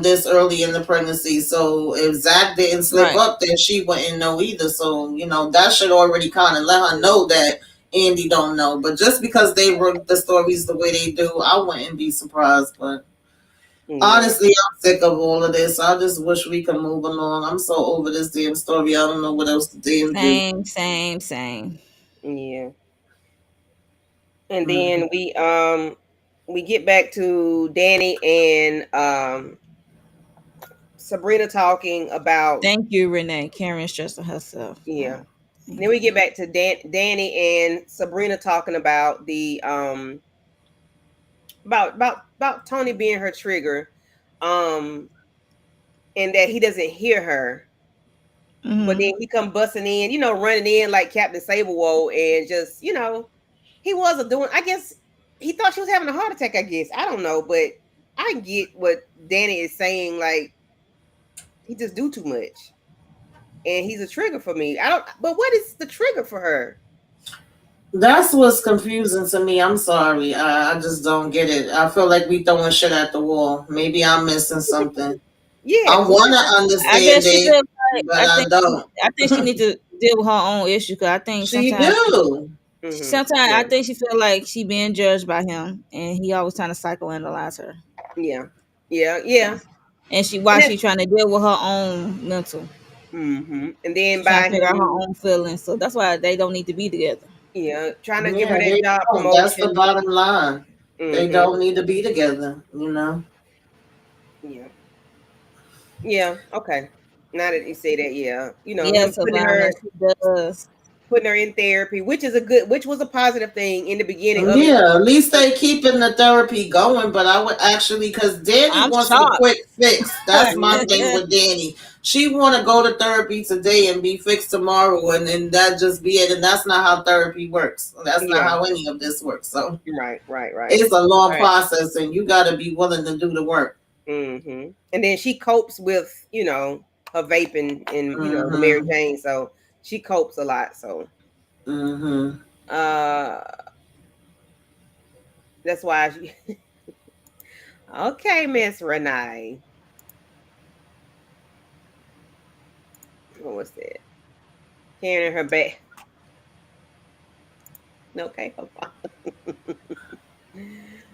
this early in the pregnancy. So if Zach didn't slip Right. up, then she wouldn't know either. So, that should already kind of let her know that Andy don't know. But just because they wrote the stories the way they do, I wouldn't be surprised. But Yeah. Honestly, I'm sick of all of this. I just wish we could move along. I'm so over this damn story. I don't know what else to damn do. Same, same, same. Yeah. And Mm. then we get back to Danny and Sabrina talking about, Thank you, Renee. Karen stressing herself yeah. out. Thank Then we get you. back to Danny and Sabrina talking about the about Tony being her trigger, um, and that he doesn't hear her. But Hmm. then he come busting in, running in like Captain Sablewold, and just, he wasn't doing. I guess he thought she was having a heart attack. I guess I don't know, but I get what Danny is saying. Like, he just do too much, and he's a trigger for me. I don't. But what is the trigger for her? That's what's confusing to me. I'm sorry. I just don't get it. I feel like we throwing shit at the wall. Maybe I'm missing something. Yeah, I because what want is to I understand guess she it, feels like but I don't. I think she needs to deal with her own issue. Cause I think She sometimes do. I Yeah, think she feel like she being judged by him, and he always trying to psychoanalyze her. yeah, yeah, So, yeah, and and while that's she trying to deal with her own mental, and then she trying to by figure out her him, own feelings. So that's why they don't need to be together. yeah, trying to give her Yeah, that they job don't. That's the promotion. bottom line. They Mm-hmm. don't need to be together, you know? Yeah, yeah, okay. Now that you say that, yeah, him Yes, putting Savannah, her she does. in therapy, which was a positive thing in the beginning of it. Yeah, at least they keeping the therapy going, but I would actually, because Danny I'm wants a shocked. quick fix. That's my thing with Danny. She want to go to therapy today and be fixed tomorrow, and then that just be it. And that's not how therapy works. That's not Yeah, how any of this works. So right, right, right. it's a long Right. process, and you got to be willing to do the work. And then she copes with, her vaping and, the Mary Mm-hmm. Jane. So she copes a lot. So Mm-hmm. uh that's why she okay, Miss Renee. What was that? Carrying her back. Okay, hold on.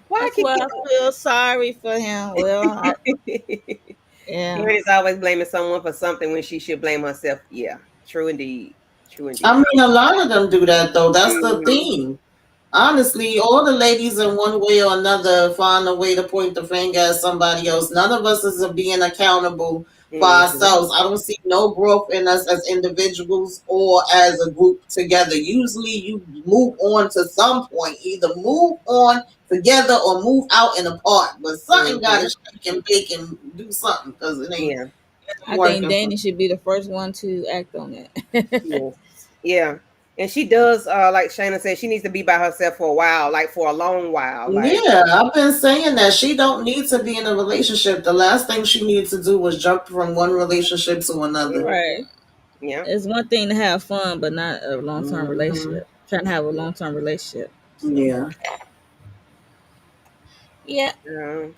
Why I That's keep why I feel sorry for him. Well, yeah. Karen is always blaming someone for something when she should blame herself. Yeah, true indeed. True I indeed. mean, a lot of them do that though. That's the Mhm. theme. Honestly, all the ladies in one way or another find a way to point the finger at somebody else. None of us is being accountable for Mhm. ourselves. I don't see no growth in us as individuals or as a group together. Usually you move on to some point, either move on together or move out and apart. But something got Mhm. to shake and bake and do something because it ain't Yeah. I think working. Danny should be the first one to act on it. Yes. Yeah. And she does, like Shayna said, she needs to be by herself for a while, like for a long while. Like, Yeah, I've been saying that she don't need to be in a relationship. The last thing she needed to do was jump from one relationship to another. Right. yeah. It's one thing to have fun, but not a long term Hmm. relationship. Trying to have a long term relationship. So Yeah. yeah. Um,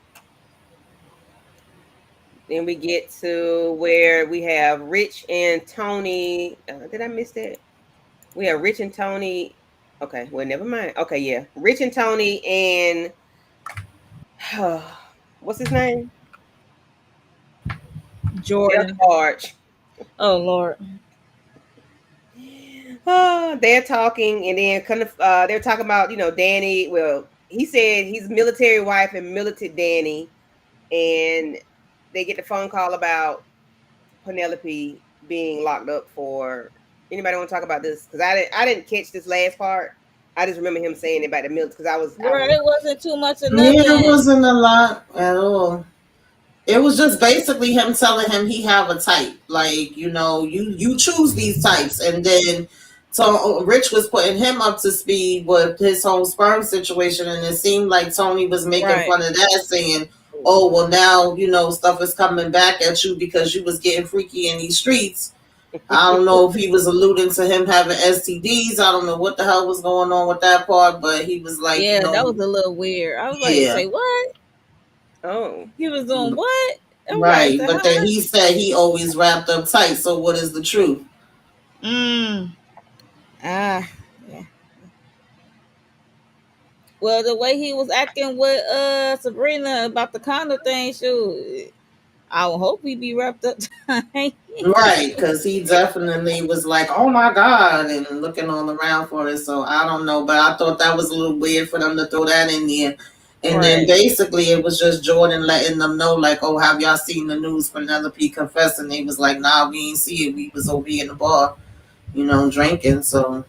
then we get to where we have Rich and Tony. Did I miss that? We have Rich and Tony. Okay, well, never mind. Okay, yeah. Rich and Tony and what's his name? Jordan. Elge. Oh Lord. They're talking, and then kind of they're talking about, Danny. Well, he said he's military wife and military Danny, and they get the phone call about Penelope being locked up for. Anybody want to talk about this? Because I didn't catch this last part. I just remember him saying it about the military because I Girl, was it wasn't too much of Yeah, it nothing. wasn't a lot at all. It was just basically him telling him he have a type. Like, you choose these types. And then so Rich was putting him up to speed with his whole sperm situation, and it seemed like Tony was making Right. fun of that, saying, oh, well, now, stuff is coming back at you because you was getting freaky in these streets. I don't know if he was alluding to him having STDs. I don't know what the hell was going on with that part, but he was like, Yeah, that was a little weird. I was like, yeah. say what? oh, He was doing what? I'm like, Right, but then he said he always wrapped up tight. So what is the truth? mm. Ah, yeah. Well, the way he was acting with Sabrina about the condo thing, shoot, I would hope he be wrapped up. Right, because he definitely was like, "Oh my God," and looking all around for it. So I don't know, but I thought that was a little weird for them to throw that in there. And then Right. basically it was just Jordan letting them know, like, "Oh, have y'all seen the news? Penelope confessing." They was like, "Nah, we ain't see it. We was over here in the bar, drinking." So,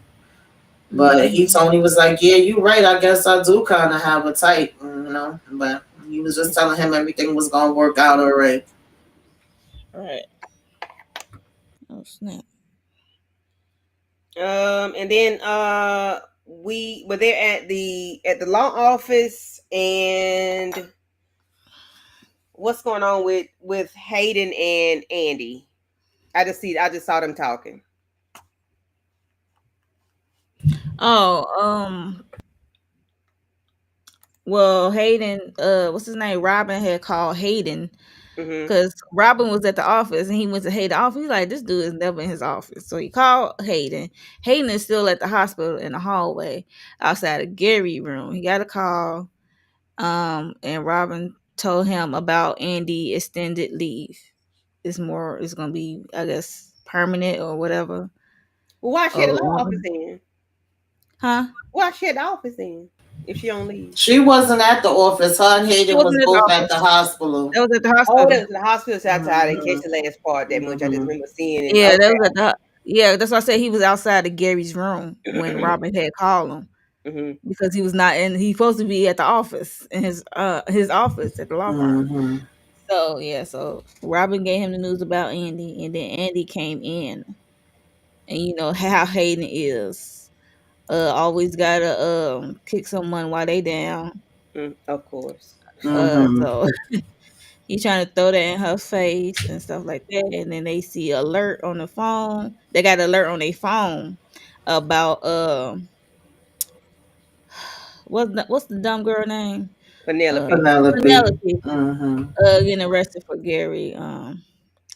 but Tony was like, "Yeah, you right. I guess I do kind of have a type, But he was just telling him everything was gonna work out all right. Right. Oh snap. And then we were there at the law office, and what's going on with Hayden and Andy? I just saw them talking. Oh, well, Hayden, what's his name? Robin had called Hayden Mm-hmm. because Robin was at the office and he went to Hayden's office. He's like, this dude is never in his office. So he called Hayden. Hayden is still at the hospital in the hallway outside of Gary's room. He got a call. And Robin told him about Andy extended leave. It's gonna be, I guess, permanent or whatever. Well, why she at the law Or office then? huh? Why she at the office then? If she on leave? She wasn't at the office. Her and She Hayden was wasn't at the both at the office. hospital. That was at the Oh, hospital. that was in the hospital. So I didn't catch the last part that much. I just remember seeing it. Yeah, that Okay. was at the yeah. That's why I said he was outside of Gary's room when Robin had called him Mm-hmm. because he was not in. He's supposed to be at the office in his office at the law firm. Mm-hmm. So yeah, so Robin gave him the news about Andy, and then Andy came in, and you know how Hayden is. Always gotta kick someone while they down. Of course. Mm-hmm. So he trying to throw that in her face and stuff like that, and then they see alert on the phone. They got alert on their phone about what's the dumb girl name? Uh, Penelope. Penelope. Penelope. Mm-hmm. Getting arrested for Gary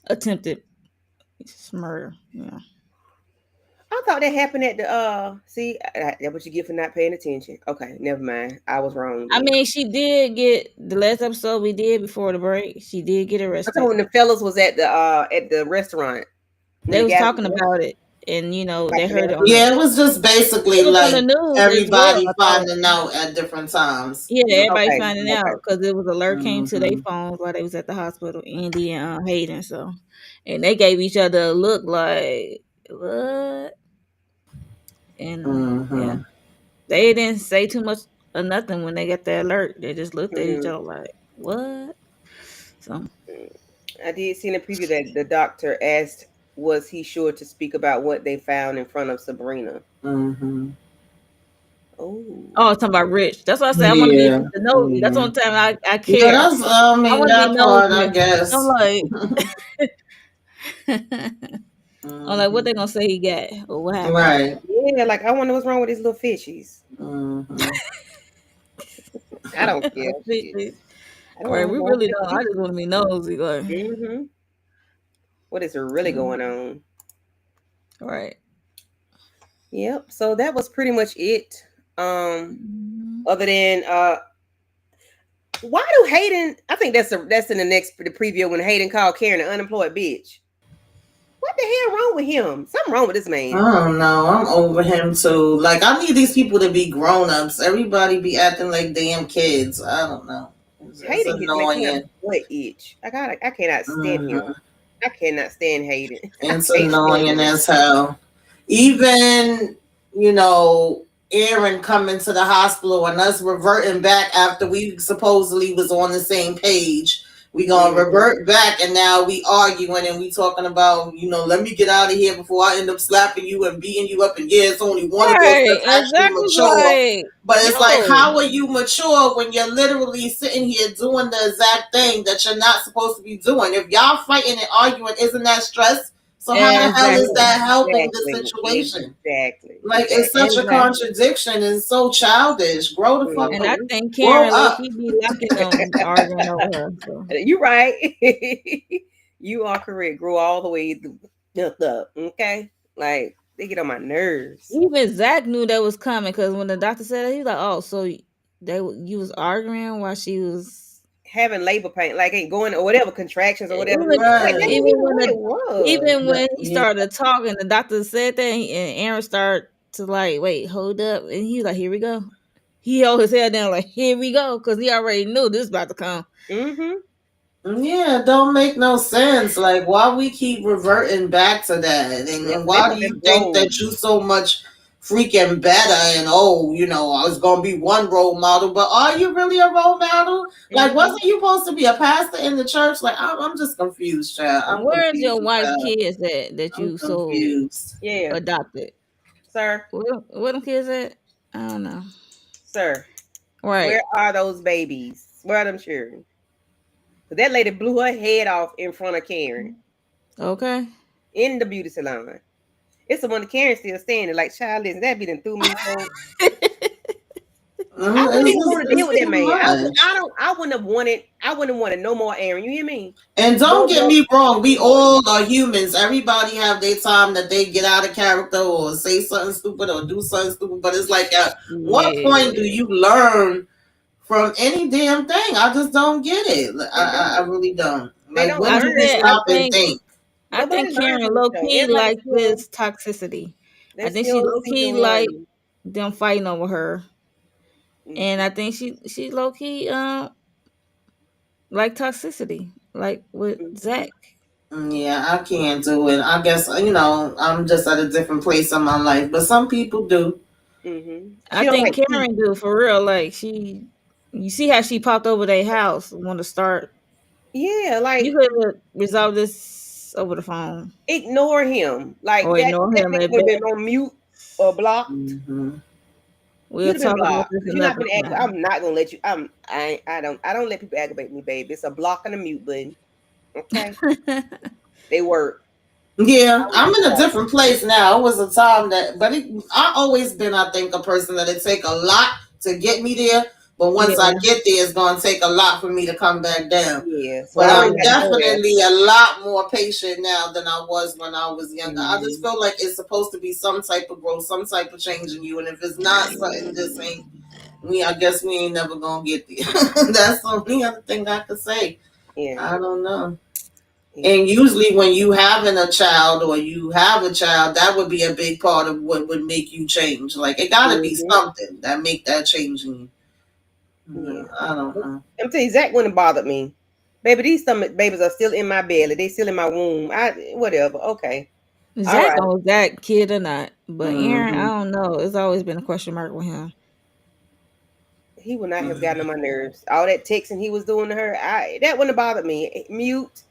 attempted murder. Yeah. I thought that happened at the see that what you get for not paying attention. Okay, never mind. I was wrong I then. mean, she did get the last episode we did before the break. She did get I thought arrested. when the fellas was at the restaurant when They the was guys talking about it, and like they heard it on Penelope. the. Yeah, it was just basically It was on the like news as well. everybody I thought. finding out at different times. Yeah, everybody Okay, finding okay. out because it was alert came to their Mm-hmm. phones while they was at the hospital. Andy and Hayden, so and they gave each other a look like what, and yeah, Mm-hmm. they didn't say too much or nothing when they got the alert. They just looked at each Mm-hmm. other like what. So I did see in the preview that the doctor asked, was he sure to speak about what they found in front of Sabrina? Mm-hmm. Oh, oh, talking about Rich. That's why I said I want to be Yeah. the nosy. That's Yeah. one time I Yeah, care. that's I I mean want to be that part I nosy. I'm guess. like, I'm like, what Mm-hmm. they gonna say he got or what happened? Right. yeah. Like I wonder what's wrong with these little fishies. Mm-hmm. I don't care. Shit. Right, I don't want to we know really what's don't. I just want to be nosy, like, Mm-hmm. What is really mm, going on? right. Yep. So that was pretty much it. Mhm. Other than why do Hayden? I think that's in the preview when Hayden called Karen an unemployed bitch. What the hell wrong with him? Something wrong with this I man. don't know. I'm over him too. Like I need these people to be grown ups. Everybody be acting like damn kids. I don't know. It's Hayden makes my annoying. butt itch. I cannot stand him. Mm-hmm. I cannot stand Hayden. I It's can't stand annoying him. as hell. Even, Aaron coming to the hospital and us reverting back after we supposedly was on the same page. We gonna Mhm. revert back and now we arguing and we talking about, let me get out of here before I end up slapping you and beating you up. And yeah, it's only one of us Right, that's actually exactly. mature. Like, But it's like, yo, how are you mature when you're literally sitting here doing the exact thing that you're not supposed to be doing? If y'all fighting and arguing, isn't that stress? So how the hell is exactly, that helping the Exactly. situation? Like it's Exactly. such a exactly. contradiction. It's so childish. Grow the fuck And up. I Mhm. think Grow Karen low up. key be liking them arguing over her. So You right. You are correct. Grow all the way up. Okay. Like they get on my nerves. even Zach knew that was coming because when the doctor said it, he's like, "Oh, so you was arguing while she was Having labor pain, like ain't going or whatever contractions or whatever. even Like that Right. ain't even even when what it was. when he Yeah. started talking, the doctor said that, and Aaron started to like, wait, hold up, and he was like, here we go. He held his head down like, here we go, because he already knew this was about to come. Mm-hmm. Yeah, it don't make no sense. Like, why we keep reverting back to that, and why do Especially you them think roles. that you so much freaking better? And oh, I was gonna be one role model, but are you really a role model? Like, Mm-hmm. wasn't you supposed to be a pastor in the church? Like, I'm just confused, child. I'm Where's your confused, wife child. kids that I'm you so confused. Yeah, adopted? sir, Where them kids at? I don't know. sir. Where Right. are those babies? Where are them children? 'Cause that lady blew her head off in front of Karen Okay. in the beauty salon. It's the one that Karen still standing. Like, child, listen, that be done threw me so. I wouldn't even want to deal It's with that too man. much. I wouldn't have wanted. I wouldn't have wanted no more Aaron. You hear me? And No don't get more. me wrong, we No more. all are humans. Everybody have their time that they get out of character or say something stupid or do something stupid. But it's like, at what point do Yeah. you learn from any damn thing? I just don't get it. They I don't. really don't. They Like, don't when I do we learn. said I stop and think think? I Nobody think learns Karen on the low show. key Everybody like still. this toxicity. They I think she still on low key season like one. them fighting over her. And Mm-hmm. I think she low key like toxicity. Like with Mm-hmm. Zach. Yeah, I can't do it. I guess, I'm just at a different place in my life. But some people do. Mm-hmm. I She don't think like peace. Karen do for real. Like you see how she popped over their house, want to start. Yeah, You like could resolve this over the phone ignore him. Like or that. ignore That him nigga at would have best. been on mute or blocked. Hmm. We'll You'd have been talk about blocked this because you're not another gonna act. time. I'm not gonna let you. I don't let people aggravate me, babe. It's a block and a mute button. Okay, they work. Yeah, I was I'm just in a like, different place now. It was a time I always been, I think, a person that it take a lot to get me there. But once I Yeah. get there, it's going to take a lot for me to come back down. yeah. So I But already I'm got to go there. definitely a lot more patient now than I was when I was younger. I just Mhm. feel like it's supposed to be some type of growth, some type of change in you. And if it's not, something just ain't me. I guess we ain't never going to get there. That's the only other thing I could say. Yeah, I don't know. yeah. And usually, when you having a child or you have a child, that would be a big part of what would make you change. Like, it got to be Mhm. something that make that change in you. Yeah. I don't know. I'm telling you, Zach wouldn't have bothered me. Baby, these stomach babies are still in my belly. They still in my womb. Whatever. Okay. All Zach right. on Zach kid or not. But Aaron, I Hmm. don't know. It's always been a question mark with him. He would not have gotten on my nerves. All that texting he was doing to her, that wouldn't have bothered me. Mute,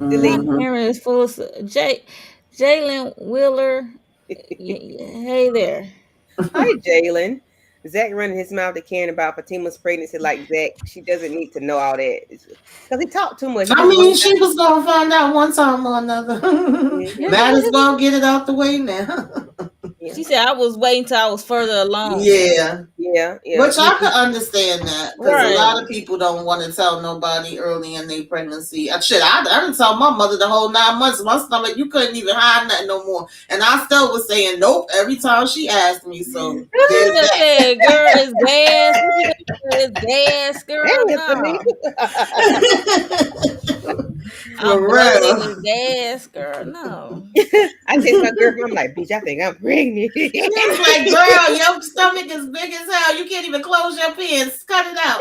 delete. Nah, Aaron is full of Jalen Wheeler. Hey there. Hi, Jalen. Zach running his mouth to Karen about Fatima's pregnancy like Zach. She doesn't need to know all that. Because he talked too much. He I just mean, wanted she was gonna find out one time or another. Mhm. Might as well get it out the way now. Yeah. She said I was waiting till I was further along. Yeah. Yeah. Yeah. Which I could understand that because a Right. lot of people don't want to tell nobody early in their pregnancy. I didn't tell my mother the whole 9 months. My stomach, you couldn't even hide nothing no more. And I still was saying nope every time she asked me. So What you there's gonna that. say, girl? It's gas. What you gonna say? It's gas, girl. That is for me. No, I'm For bloated. real. It's gas, girl. No. I text my girlfriend, I'm like, bitch, I think I'm pregnant. She was like, girl, your stomach is big as hell. You can't even close your pants. Cut it out.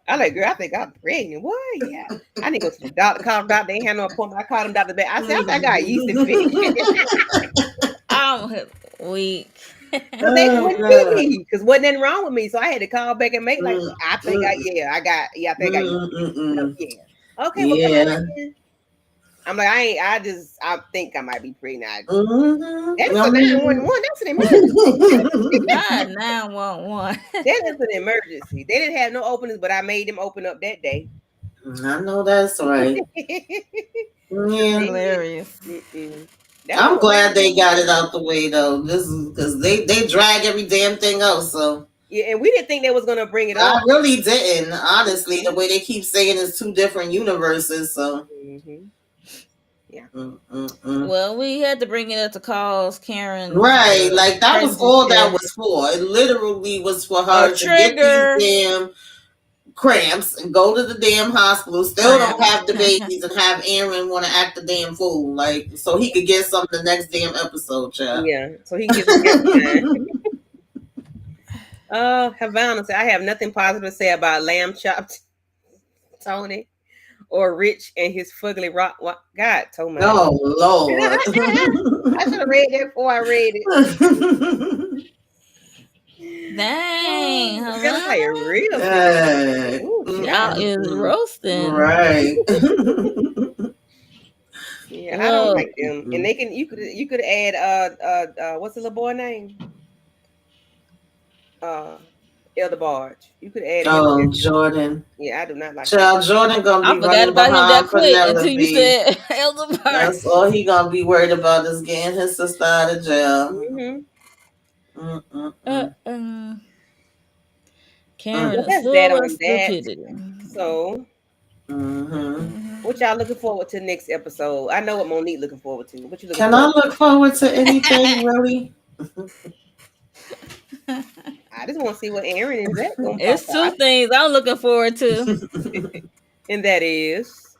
I'm like, girl, I think I'm pregnant. What? Yeah. I need to go to the doctor. Call the doctor. They ain't had no appointment. I called them doctor back. I said, I think I got yeast infection. I'm weak. Because they Oh, wouldn't God. be me. Because wasn't nothing wrong with me. So I had to call back and make like, Mm, I think mm, I think I got yeast infection. No, mm. yeah. Okay, well, come on Yeah. in. I'm like, I think I might be pregnant. Mm-hmm. That's I a mean, 911. That's an emergency. Not 911. That is an emergency. They didn't have no openings, but I made them open up that day. I know that's right. Yeah. Hilarious. Mm-mm. That I'm one was glad they got it 911. out the way though. This is because they drag every damn thing out. So Yeah, and we didn't think they was gonna bring it I up. really didn't, honestly. The way they keep saying it's two different universes. So Mm-hmm. Yeah. Well, we had to bring it up to cause Karen Right, like that was pregnancy all that test. was for. It literally was for A her to get these trigger. damn cramps and go to the damn hospital. Still don't Cramps. have the babies and have Aaron want to act a damn fool, like so he could get some the next damn episode, child. Yeah. So he can get some extra time. Havana said, I have nothing positive to say about lamb chopped Tony or Rich and his fugly rock. God told me. Oh Lord. I should have read that before I read it. Dang, That's like a Havana. real Hey. Ooh, Y'all child. is roasting. Right. Yeah, I don't Well, like them. And they can you could add what's the little boy name? Uh Elder Barge. You could add him Oh, there too. Jordan. Yeah, I do not like him. Child, Jordan gonna I be forgot running about him that behind quick until you Penelope. said Elder Bar. That's all he gonna be worried about is getting his sister out of jail. Karen So is that's that full of on that. stupidity. So what y'all looking forward to next episode? I know what Monique looking forward to. What you looking Can I forward look forward to anything really? to? I just want to see what Aaron and Zach gonna It's pop two out. things I'm looking forward to. And that is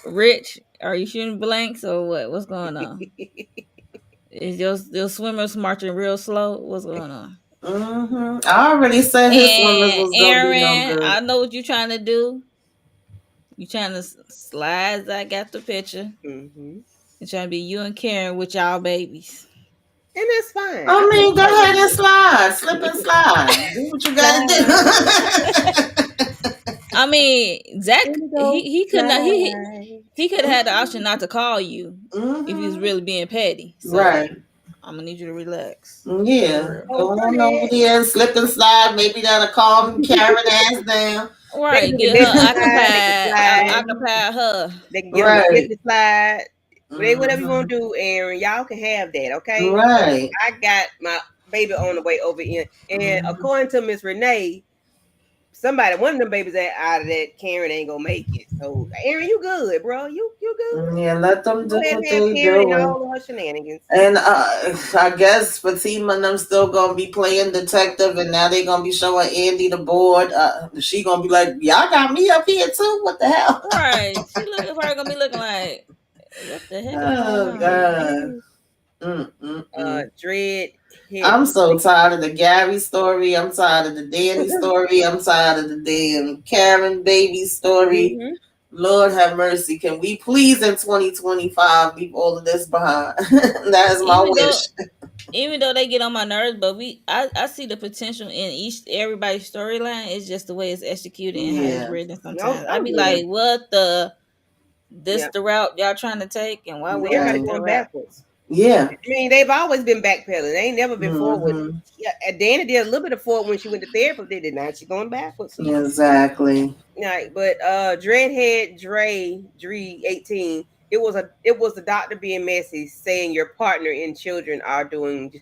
Rich, are you shooting blanks or what? What's going on? Is your swimmers marching real slow? What's going on? I already said his swimmers And was gonna be no Aaron, good. I know what you're trying to do. You trying to slide? I got the picture. Mm-hmm. It's trying to be you and Karen with y'all babies. And that's fine. I mean, go okay. ahead and slide, slip and slide. Do what you gotta do. I mean, Zach, he could not he could have had the Mm-hmm. option not to call you if he was really being petty. So Right. I'm gonna need you to relax. Yeah. Oh, Go go on ahead. over there and slip and slide. Maybe that'll calm Karen ass down. They Right, can do get the her business slide. They can slide. occupied her. They can get them the Right. business slide. Whatever you want to do, Aaron, y'all can have that, okay? Right. I got my baby on the way over here, and according to Miss Renee, one of them babies out of that Karen ain't gonna make it. So, Aaron, you good, bro? You good? Yeah, let them do Go ahead what and have they Karen and doing. all of her shenanigans. And I guess Fatima and them still gonna be playing detective, and now they gonna be showing Andy the board. She gonna be like, "Y'all got me up here too? What the hell?" Right, she probably gonna be looking like, what the heck is going Oh on? God. Dread. I'm so tired of the Gary story. I'm tired of the Danny story. I'm tired of the damn Karen baby story. Mm-hmm. Lord have mercy. Can we please in 2025 leave all of this behind? That is my wish. Even though they get on my nerves, but I see the potential in everybody's storyline. It's just the way it's executed and how it's written. Sometimes I be like, what this the route y'all trying to take, and why would y'all Everybody take that going route? backwards. Yeah. I mean, they've always been backpedaling. They ain't never been forward. Yeah, Danny did a little bit of forward when she went to therapy. They did not. She going backwards. Exactly. Right, but Dreadhead Dre 18. It was the doctor being messy, saying your partner and children are doing.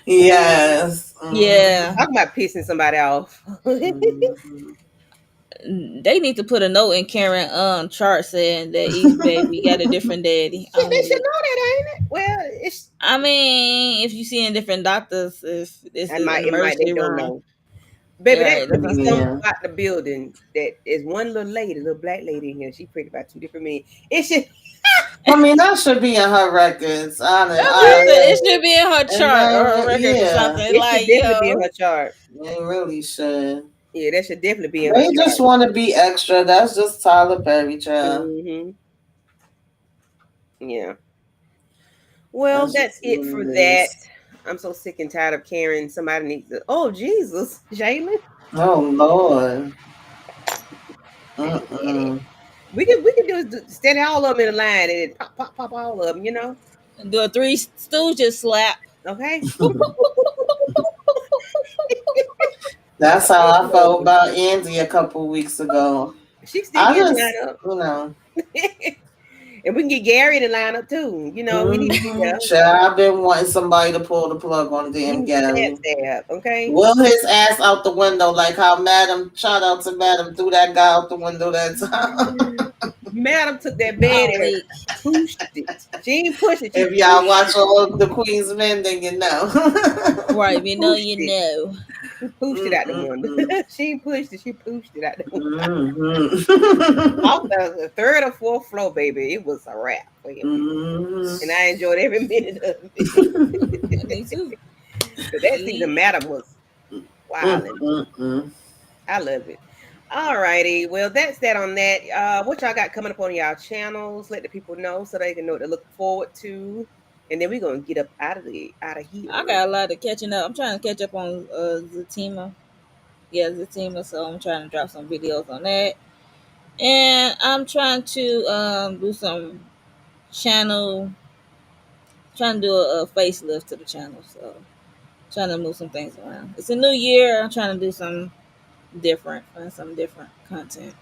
Yes. Yeah. Talking about pissing somebody off. They need to put a note in Karen chart saying that each baby got a different daddy. They should know that, ain't it? Well, it's. I mean, if you see in different doctors, if this is an emergency they don't room, know. Baby, right, that could be something about the building. That is one little black lady in here. She pretty about 2 different men. It should. I mean, that should be in her records. It should be in her chart or her record or something. It should definitely be in her chart. They really should. Yeah, that should definitely be in her chart. They just want to be extra. That's just Tyler Perry, child. Mm-hmm. Yeah. Well, that's it for that. I'm so sick and tired of Karen. Somebody needs to. Oh, Jesus, Jalen. Oh, Lord. We can do stand all of them in a line and pop all of them, you know. Do a 3 Stooges slap. Okay. That's how I felt about Andy a couple weeks ago. She still gets line up, you know. And we can get Gary in the lineup too. You know, we need to be there. I've been wanting somebody to pull the plug on damn Gary. Okay. Will his ass out the window like how Madam, shout out to Madam, threw that guy out the window that time. Madam took that bed and Golly. pushed it. She didn't push it. She If y'all pushed watch it. all the Queen's Men, then you know. Right, if She you know, pushed you it. know. She pushed it out the window. Mm-mm-mm. She ain't pushed it. She pushed it out the window. Off Mhm. the third or fourth floor, baby. It was a wrap for him. And I enjoyed every minute of it. Me too. But that season, Yeah. Madam was wilding. Mm-mm-mm. I love it. All righty. Well, that's that on that. What y'all got coming up on y'all channels? Let the people know so they can know what to look forward to. And then we're gonna get up out of I here. got a lot of catching up. I'm trying to catch up on Zatima. Yeah, Zatima. So I'm trying to drop some videos on that. And I'm trying to do some channel, trying to do a facelift to the channel. So trying to move some things around. It's a new year. I'm trying to do some different, find some different content.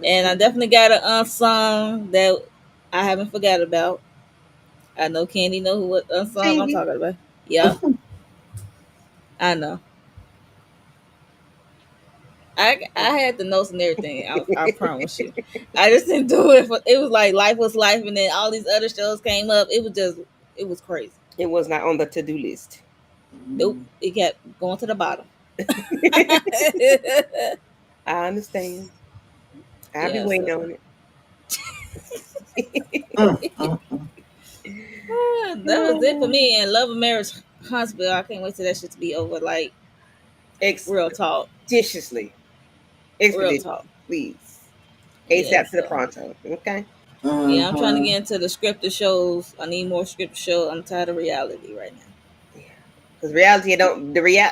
And I definitely got a song that I haven't forgot about. I know Candy know what song I'm Sing talking about. Yep, I know. I had the notes and everything. I promise you. I just didn't do it. It was like life was life, and then all these other shows came up. It was crazy. It was not on the to-do list. Nope, it kept going to the bottom. I understand. I'll be Yeah, waiting so on it. Mm-mm. that was it for me. And Love and Marriage Hospital. I can't wait till that shit to be over. Like real talk, Expeditiously. real Expeditiously, talk. please. Yeah, ASAP to the so pronto. Okay. yeah, I'm trying to Mhm. get into the scripted shows. I need more scripted shows. I'm tired of reality right now. Yeah. Because reality, don't the real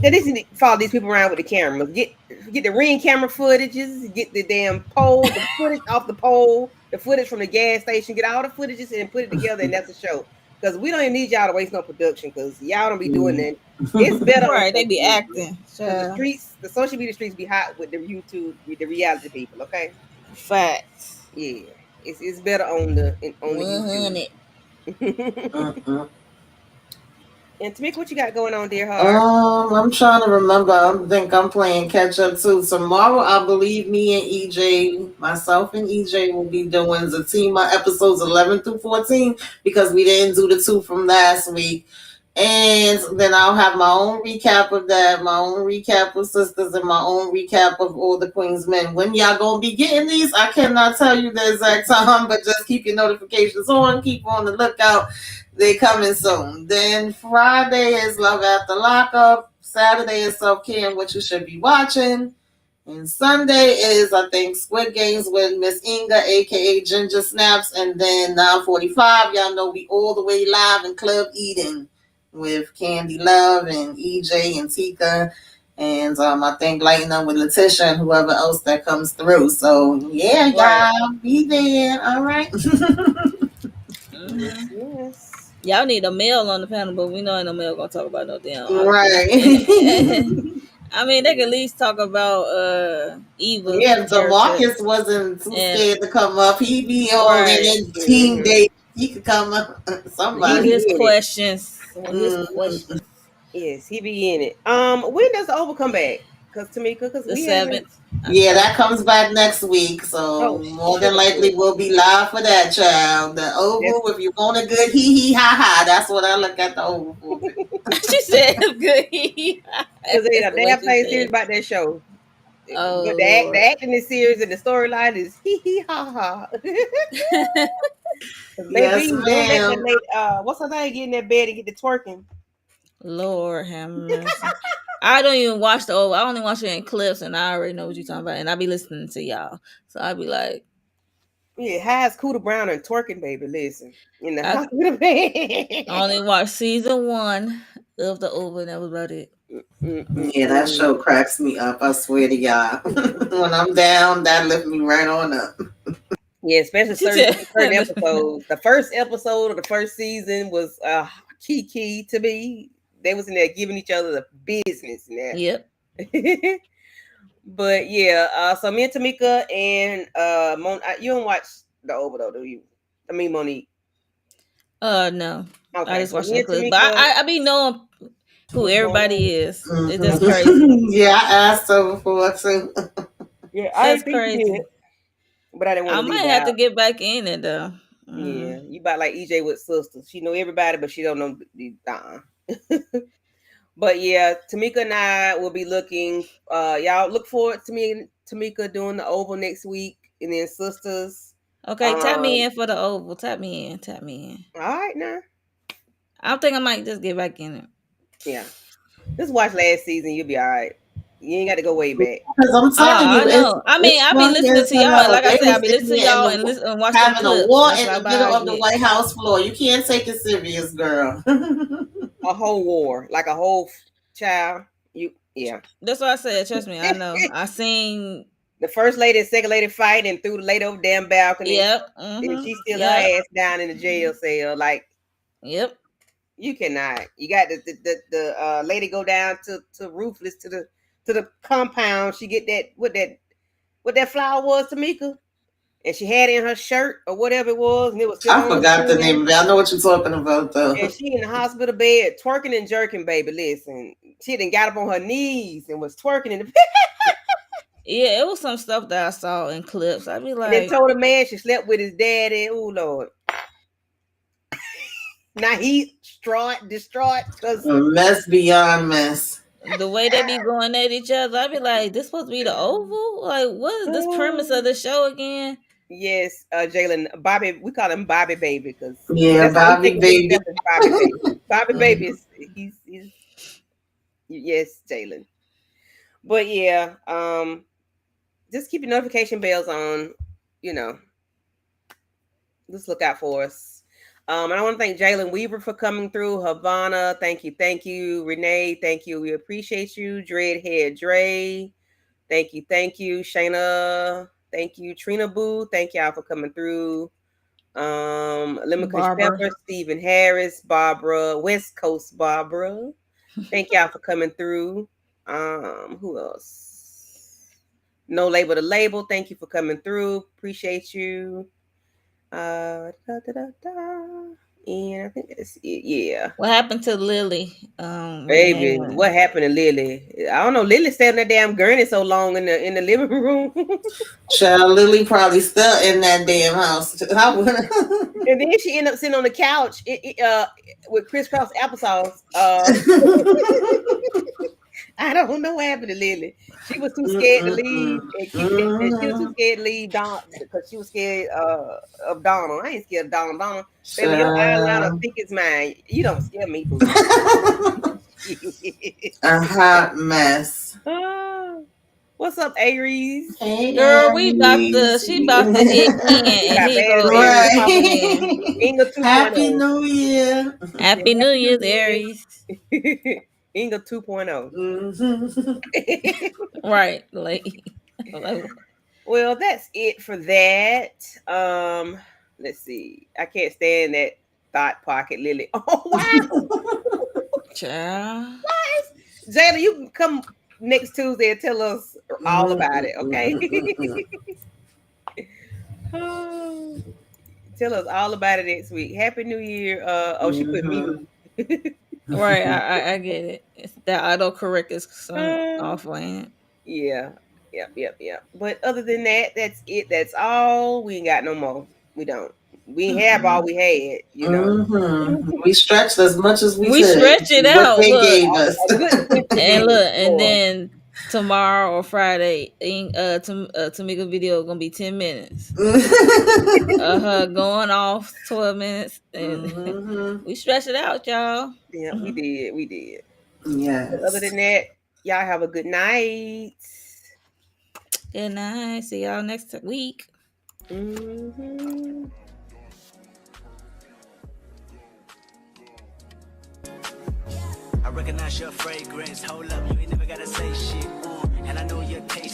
they need to follow these people around with the cameras. Get the ring camera footages. Get the damn pole, the footage off the pole, the footage from the gas station. Get all the footages and put it together, and that's a show. Because we don't even need y'all to waste no production. Because y'all don't be doing that. It's better on Right, they social be media. acting. Because Child. the social media streets be hot with the YouTube, with the reality people. Okay, Facts. yeah, it's better on the YouTube. 100. Mm-mm. And Tamika, what you got going on, dear heart? I'm trying to remember. I think I'm playing catch up too. Tomorrow, I believe me and EJ, myself and EJ, will be doing Zatima episodes 11 through 14 because we didn't do the two from last week. And then I'll have my own recap of that, my own recap of Sisters, and my own recap of all the Queen's Men. When y'all gonna be getting these, I cannot tell you the exact time, but just keep your notifications on, keep on the lookout. They coming soon. Then Friday is Love After Lockup. Saturday is Self Care and What You Should Be Watching. And Sunday is, I think, Squid Games with Miss Inga, aka Ginger Snaps. And then 9:45, y'all know we all the way live in Club Eden with Candy Love and EJ and Tika. And I think lighting up with Letitia and whoever else that comes through. So yeah, Right. y'all be there. All right. Yes, Hmm. yes. Y'all need a male on the panel, but we know ain't no male gonna talk about no damn article. Right. I mean, they can at least talk about Eva's Yeah, character Demarcus wasn't too and scared to come up. He be on right in team Hmm. day. He could come up. He with be Somebody. his in it. questions. With his Mm, questions. Yes, he be in it. When does the Oval come back? Cause Tamika, because The we haven't. 7th yeah, that October. comes back next week. So Oh, more than sugar. likely we'll be live for that, child. The That's Oval, if you want a good hee hee ha ha, that's what I look at the Oval for. She said good. because they That's a the way damn she thing serious said. about that show. But Oh the Lord. acting is serious and the storyline is hee hee ha ha. Yes, Baby, don't let that ma'am. late what's her name get in that bed and get the twerking. Lord have mercy. I don't even watch the old. I only watch it in clips, and I already know what you're talking about. And I be listening to y'all, so I be like, Yeah, how's Cooter Brown and twerking, baby? Listen, in the I hospital bed. only watched season 1 of the Over, and that was about it. Yeah, that Mm-mm-mm. show cracks me up. I swear to y'all. When I'm down, that lift me right on up. Yeah, especially She certain said, certain episodes. The first episode of the first season was key to me. They was in there giving each other the business in "Yep, there. But yeah, so me and Tamika and you don't watch the Over though, do you? I mean Monique. no." I Okay, just so watched me the and clips, but Tamika, I be knowing who what's going everybody on? is. It's just crazy. Mhm. Yeah, I asked her before too. Yeah, I That's didn't think you crazy. did. but I didn't want I to leave might it have to out. get back in it though. Yeah, you about like EJ with sisters. She know everybody, but she don't know. But yeah, Tamika and I will be looking. Y'all look forward to me and Tamika doing the Oval next week, and then sisters. Okay, tap me in for the Oval. Tap me in. Tap me in. All right now. I think I might just get back in it. Yeah, just watch last season. You'll be all right. You ain't got to go way back. Because I'm telling I you, know. I mean, it's I be funny listening as to y'all, and hell. like I They said, I was be in listening to there in y'all the and listen and watch them having a clips. war That's in the about middle I of the get. White House floor. You can't take it serious, girl. A whole war, like a whole child. Yeah. That's what I said. Trust me, I know. I seen. The first lady and second lady fight and threw the lady over the damn balcony. Yep. And she still her Yep. ass down in the jail cell. Like, Yep. you cannot. You got the lady go down to Ruthless to the compound. She get what that flower was, Tamika, and she had it in her shirt or whatever it was, and it was still I on her forgot the skin. name of it. I know what you're talking about, And though. she in the hospital bed twerking and jerking, baby. Listen, she done got up on her knees and was twerking in the Yeah, it was some stuff that I saw in clips. I'd be and then like, told a man she slept with his daddy. Oh Lord. Now he distraught because A mess beyond mess. the way they be going at each other, I'd be like, this supposed to be the Oval? Like, what is this premise of the show again? yes, Jalen, Bobby, we call him Bobby Baby because Yeah, that's how he Bobby thinks of baby. himself as Bobby Baby. Bobby Mhm. Baby is he's yes, Jalen. But yeah, just keep your notification bells on, you know. Just look out for us. And I want to thank Jalen Weaver for coming through. Havana, thank you, thank you. Renee, thank you. We appreciate you. Dreadhead Dre, thank you. Shayna, thank you. Trina Boo, thank y'all for coming through. Lemon Kush Barbara. Pepper, Stephen Harris, Barbara, West Coast Barbara. Thank y'all for coming through. Who else? No Label to Label. Thank you for coming through. Appreciate you. Da, da, da, da. And I think that's it. Yeah. What happened to Lily? Renee Baby, went. what happened to Lily? I don't know. Lily stayed in that damn gurney so long in the living room. Child, Lily probably still in that damn house. And then she ended up sitting on the couch with crisscross applesauce. I don't know what happened to Lily. She was too scared to leave, and she was too scared to leave Don because she was scared of Donald. I ain't scared of Donald. Donald, baby, your eyeliner Child. thick as mine. You don't scare me, boo. A hot mess. What's up, Aries? Hey, Girl, she about to hit in, You and got here bad as go Aries. Aries popping in. right. Inga Happy 2.0. New Year. Yeah, Happy New Happy Year's, New Aries. Year. Inga 2.0. Right, like, Well, that's it for that. Let's see. I can't stand that thought pocket Lily. Oh wow. child. Jayla, you can come next Tuesday and tell us all about it, okay? Tell us all about it next week. Happy New Year. She put me. Right, I get it. It's that autocorrect is some awful, ain't it? Yeah. Yep. But other than that, that's it. That's all. We ain't got no more. We don't. We have all we had, you know. We stretched as much as we We could. stretch it What out. they Look, gave us. A good 20 and minutes more. then tomorrow or Friday, Tamika video gonna be 10 minutes. Her going off 12 minutes, and we stretch it out, y'all. Yeah, we did. We did. But other Yes. than that, y'all have a good night. Good night. See y'all next week. Mhm. I recognize your fragrance. Hold up, you ain't never gotta say shit. And I know your taste.